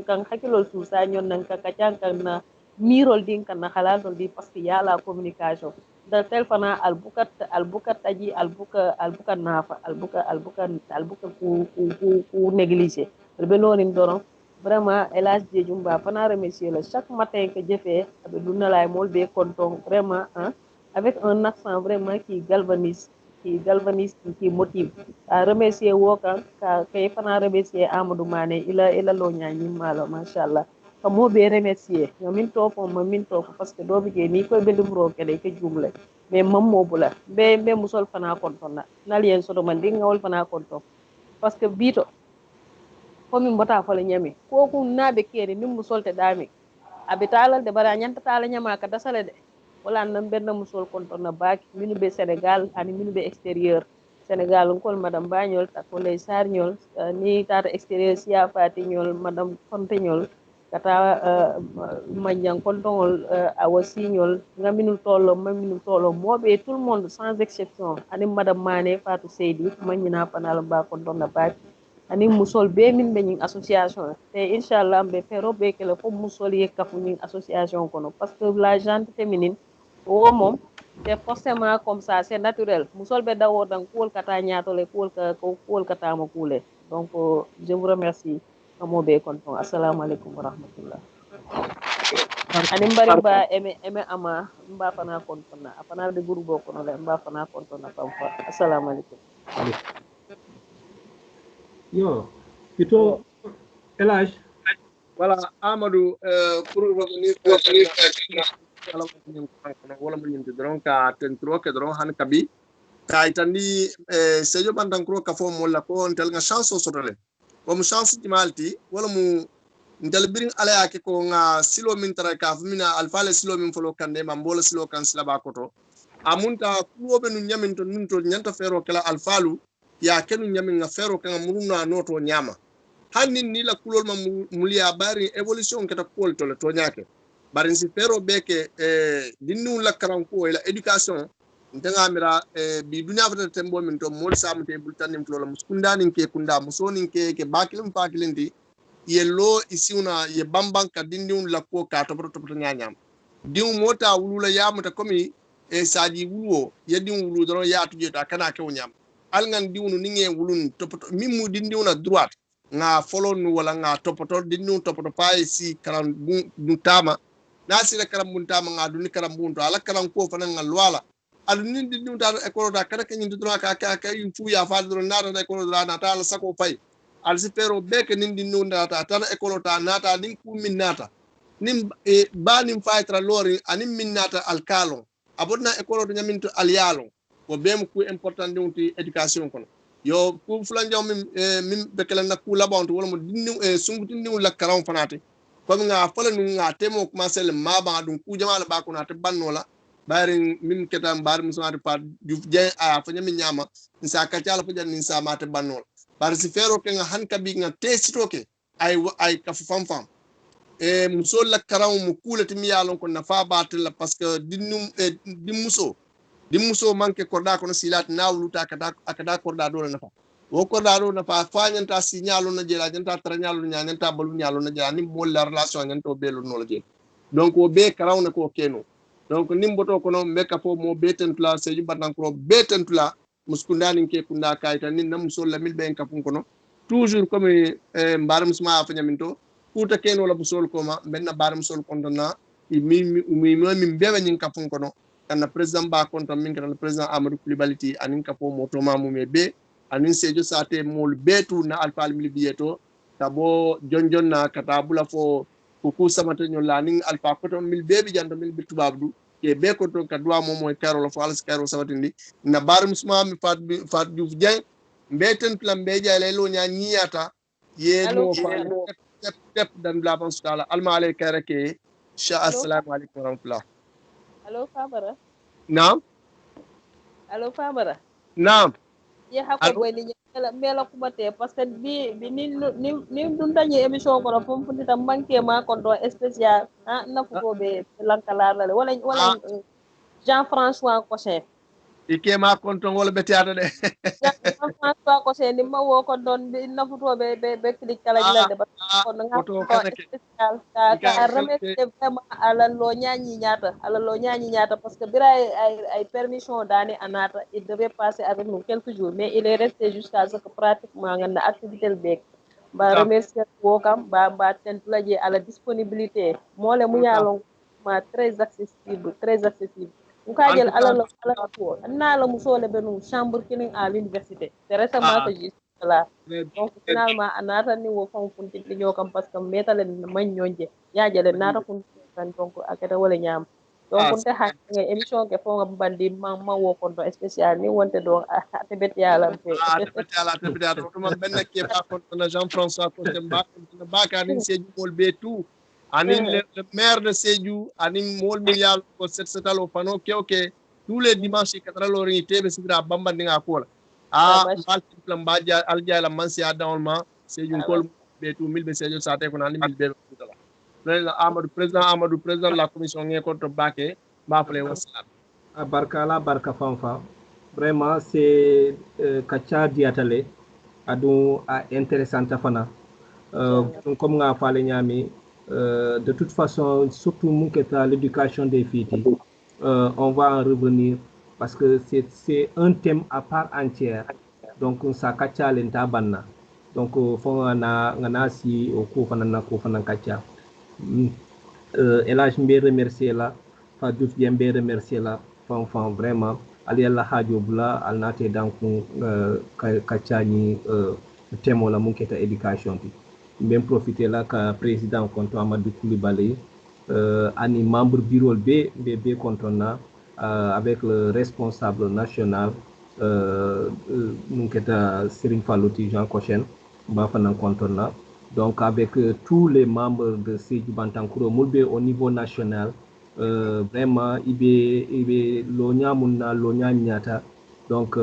kan hakilol su sa nyon nan ka kacan kan na mirol din kan na halal don di parce que yala communication da telfana albukat taji albuka nafa albuka ku négliger be lonin doron vraiment Elhadji Diédhiou Mba fana remercier le chaque matin que jëfé abe duna lay mol be konton vraiment hein, avec un accent vraiment qui galvanise qui motive a remercier wokan ka kay fana remercier Amadou Mané ila lo ñañi malo machallah ko mo be remercier yo min to fo mo min to parce que do bi ni koy be limro kede ke jumle mais mam mo bula be musol fana konton na nalien so do man di ngawol fana konton parce que bito komin mbota fole ñami koku naɓe keeri min mu solte ɗami aɓe talalde bara ñanta tala ñama ka dasale de wala nan benna musol kontonna baaki minu ɓe sénégal ani minu ɓe extérieur sénégal nkol madame bañol takkoley sarñol ni tata extérieur siya fatiñol madame konteñol kata mandiang kontongol awa siñol ngaminul tolo maminul tolo moɓe tout le monde sans exception ani madame Mané Fatou Seydi mañina panal mba kontonna baaki ani musol be min be ñing association te inshallah be fero be kele fo musol ye kafu ñing association kono parce que la gente féminine o mom c'est forcément comme ça c'est naturel musol be dawo dan kuol kata ñaato le kuol kata ma kule donc je vous remercie amo be konton assalamu alaikum wa rahmatullah ani mbari ba eme ama mba fana konton na afana de groupe kono le mba fana konton na fam fa assalamu alaikum yo ito Elhadji voilà Amadou pour revenir wala mo ñinde donc ka tentro ke don han kabi kay tandi sejo bandankro ka fo mo la ko ontel nga chance o sotole ko mo chance di malti wala mu ndel birin ala yake ko nga silo min tara ka fumina alfale silo min folo kande ma mbola silo kan sila ba koto amunta kuwobe nu nyamin to nun to nyanta fero kala alfalu ya kenu nyamin nga fero kan muruna noto nyama hannin ni la kulol ma mulia bari evolution kata kol to le to nyake bari si fero beke dinnu la karanko la education ndanga mira bi dunya fata tembo min to mol samte bultan nim flola muskundani ke kunda musoni ke bakilim pakilindi yello isiuna ye bamban ka dindiun la ko ka to to nyanyam diu mota wulula yamuta komi saji wuluwo yedin wulu don ya tuje ta kana ke nyam alngan diunu ninge wulun to mimmu dindiuna droite nga follow nu wala nga topoto dindiun topoto pay si karam bu tama nasira karam bu tama nga duni karam bu to ala karam ko fana nga lwala adu nin dindiun ta ekolo da kada kenyin dudra ka fu ya fa dro na da ekolo da na ta ala sako pay al sifero beke nin dindiun da ta tan ekolo ta nata nin ku min nata nim ba nim faytra lori anim min nata al kalon abonna école de nyaminto alialo ko bem ku important dunti education kono yo ku fulanjaw min bekela na ku labonto wala mo dinnu sunguti dinnu la karam fanati ko nga fala nu nga temo commencer le maba dum ku jamaala ba ko na te bannola bari min ketam bar musante pa du je a fa nyami nyama nsa ka tiala fa jan nsa ma te bannola bar si fero ke nga han kabi nga tesitoke ay ka fam muso la karam mu kulati mi yalon ko na fa batel parce que di muso manke korda ko silat nawluta akada korda do na fa wo korda do na fa fanyanta signalo na jela janta tranyalo nyanta balu nyalo na jela ni mol la relation nyanto belu no la je donc o be karam na ko keno donc nimboto ko no meka fo mo beten tula seju banan ko beten tula muskundani ke kunda kayta ni nam muso la mil be en kapun ko no toujours comme mbar musma fa nyaminto kuta ken wala busol koma benna baram sol kontona mi bewe nyin kapun kono kana president ba konta min kana president Amadou Coulibaly anin kapo moto mamu be anin sejo sate mol betu na alfal mil bieto tabo jonjon na kata bula fo kuku samata nyola nin alfa koto mil bebi jando mil bitu babdu ke be ko to kadwa momo karo fo alas karo sabatindi na baram sma mi fat du jeng mbeten plan be jale lo nya nyiyata ye no fa tep dan laban sala alma alayka rake sha assalamu alaikum warahmatullah allo Famara naam allo Famara naam ye hakko boy ni mela kumate parce que bi ni dun dañe émission ko fom fundi tam manke ma kon do spécial na fuko be lankala la wala Jean-François Cochin ike ma konton wala betiata de Jean-François Cochin ni ma wo ko don na futo be click kala jilande ba ko nga ko spécial ka remercier vraiment ala lo ñañi ñaata parce que bira ay permission dani anata il devait passer avec nous quelques jours mais il est resté jusqu'à ce que pratiquement ngana activité be ba remercier wo kam ba tentulaje ala disponibilité mole mu yalon ma très accessible ukajel ala ko nala musole benu chambre kinin à l'université c'est récemment que j'ai là donc finalement anata ni wo fon funti ñokam parce que metale man ñonje yaajale nata kun kan donc akata wala ñam donc nte ha émission ke fo ngam bandi ma wo ko do spécial ni wonte do tebet yalla fe tebet yalla to man ben ke ba ko na Jean-François Cochin ba ko ba ka ni seju mol be tout anin le maire de Sédhiou anin mol milliard ko setalo fano ke tous les dimanches katara lori tebe sidra bambandi nga ko mal plan baja alja la mansia dawlma Sédhiou kol be tout mil be Sédhiou sa te ko nan mil be président Amadou président la commission ngi ko to baké ba fale wassalam barka fanfa vraiment c'est kacha diatale adu intéressante fana comme nga fale ñami de toute façon, surtout l'éducation des filles, on va en revenir parce que c'est un thème à part entière. Donc, ça kacha lenta banna. Donc, faut ngana si au ko fana kacha. Elage mbe remercier la, Fadou bien mbe remercier la, fan vraiment. Ali Allah hajo bula alnate donc kacha ni thème la munketa éducation. même profiter là que président contre Amadou Koulibaly ani membre bureau B contre avec le responsable national nous Serigne Fallouti Jean Cochen Bafana contre donc avec tous les membres de Sédhiou Bantankouro Moulbe au niveau national vraiment ibe lonya munna lonya nyata donc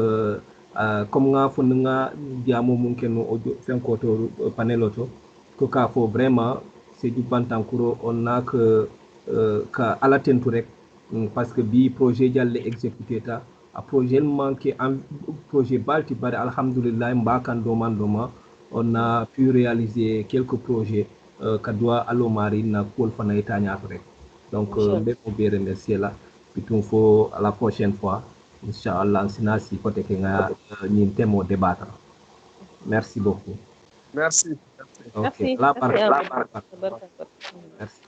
comme nga fon nga diamo munkeno audio fenkoto paneloto ko ka fo vraiment Sédhiou Bantankouro on a que ka ala tentu rek parce que bi projet jalle exécuté ta a projet manqué en projet balti bari alhamdulillah mbakan doma on a pu réaliser quelques projets kadwa alomari na kol fana itanya rek donc on peut remercier là puis faut à la prochaine fois inchallah sina si côté que nga ni thème débattre merci beaucoup Merci. OK Merci. la Merci. merci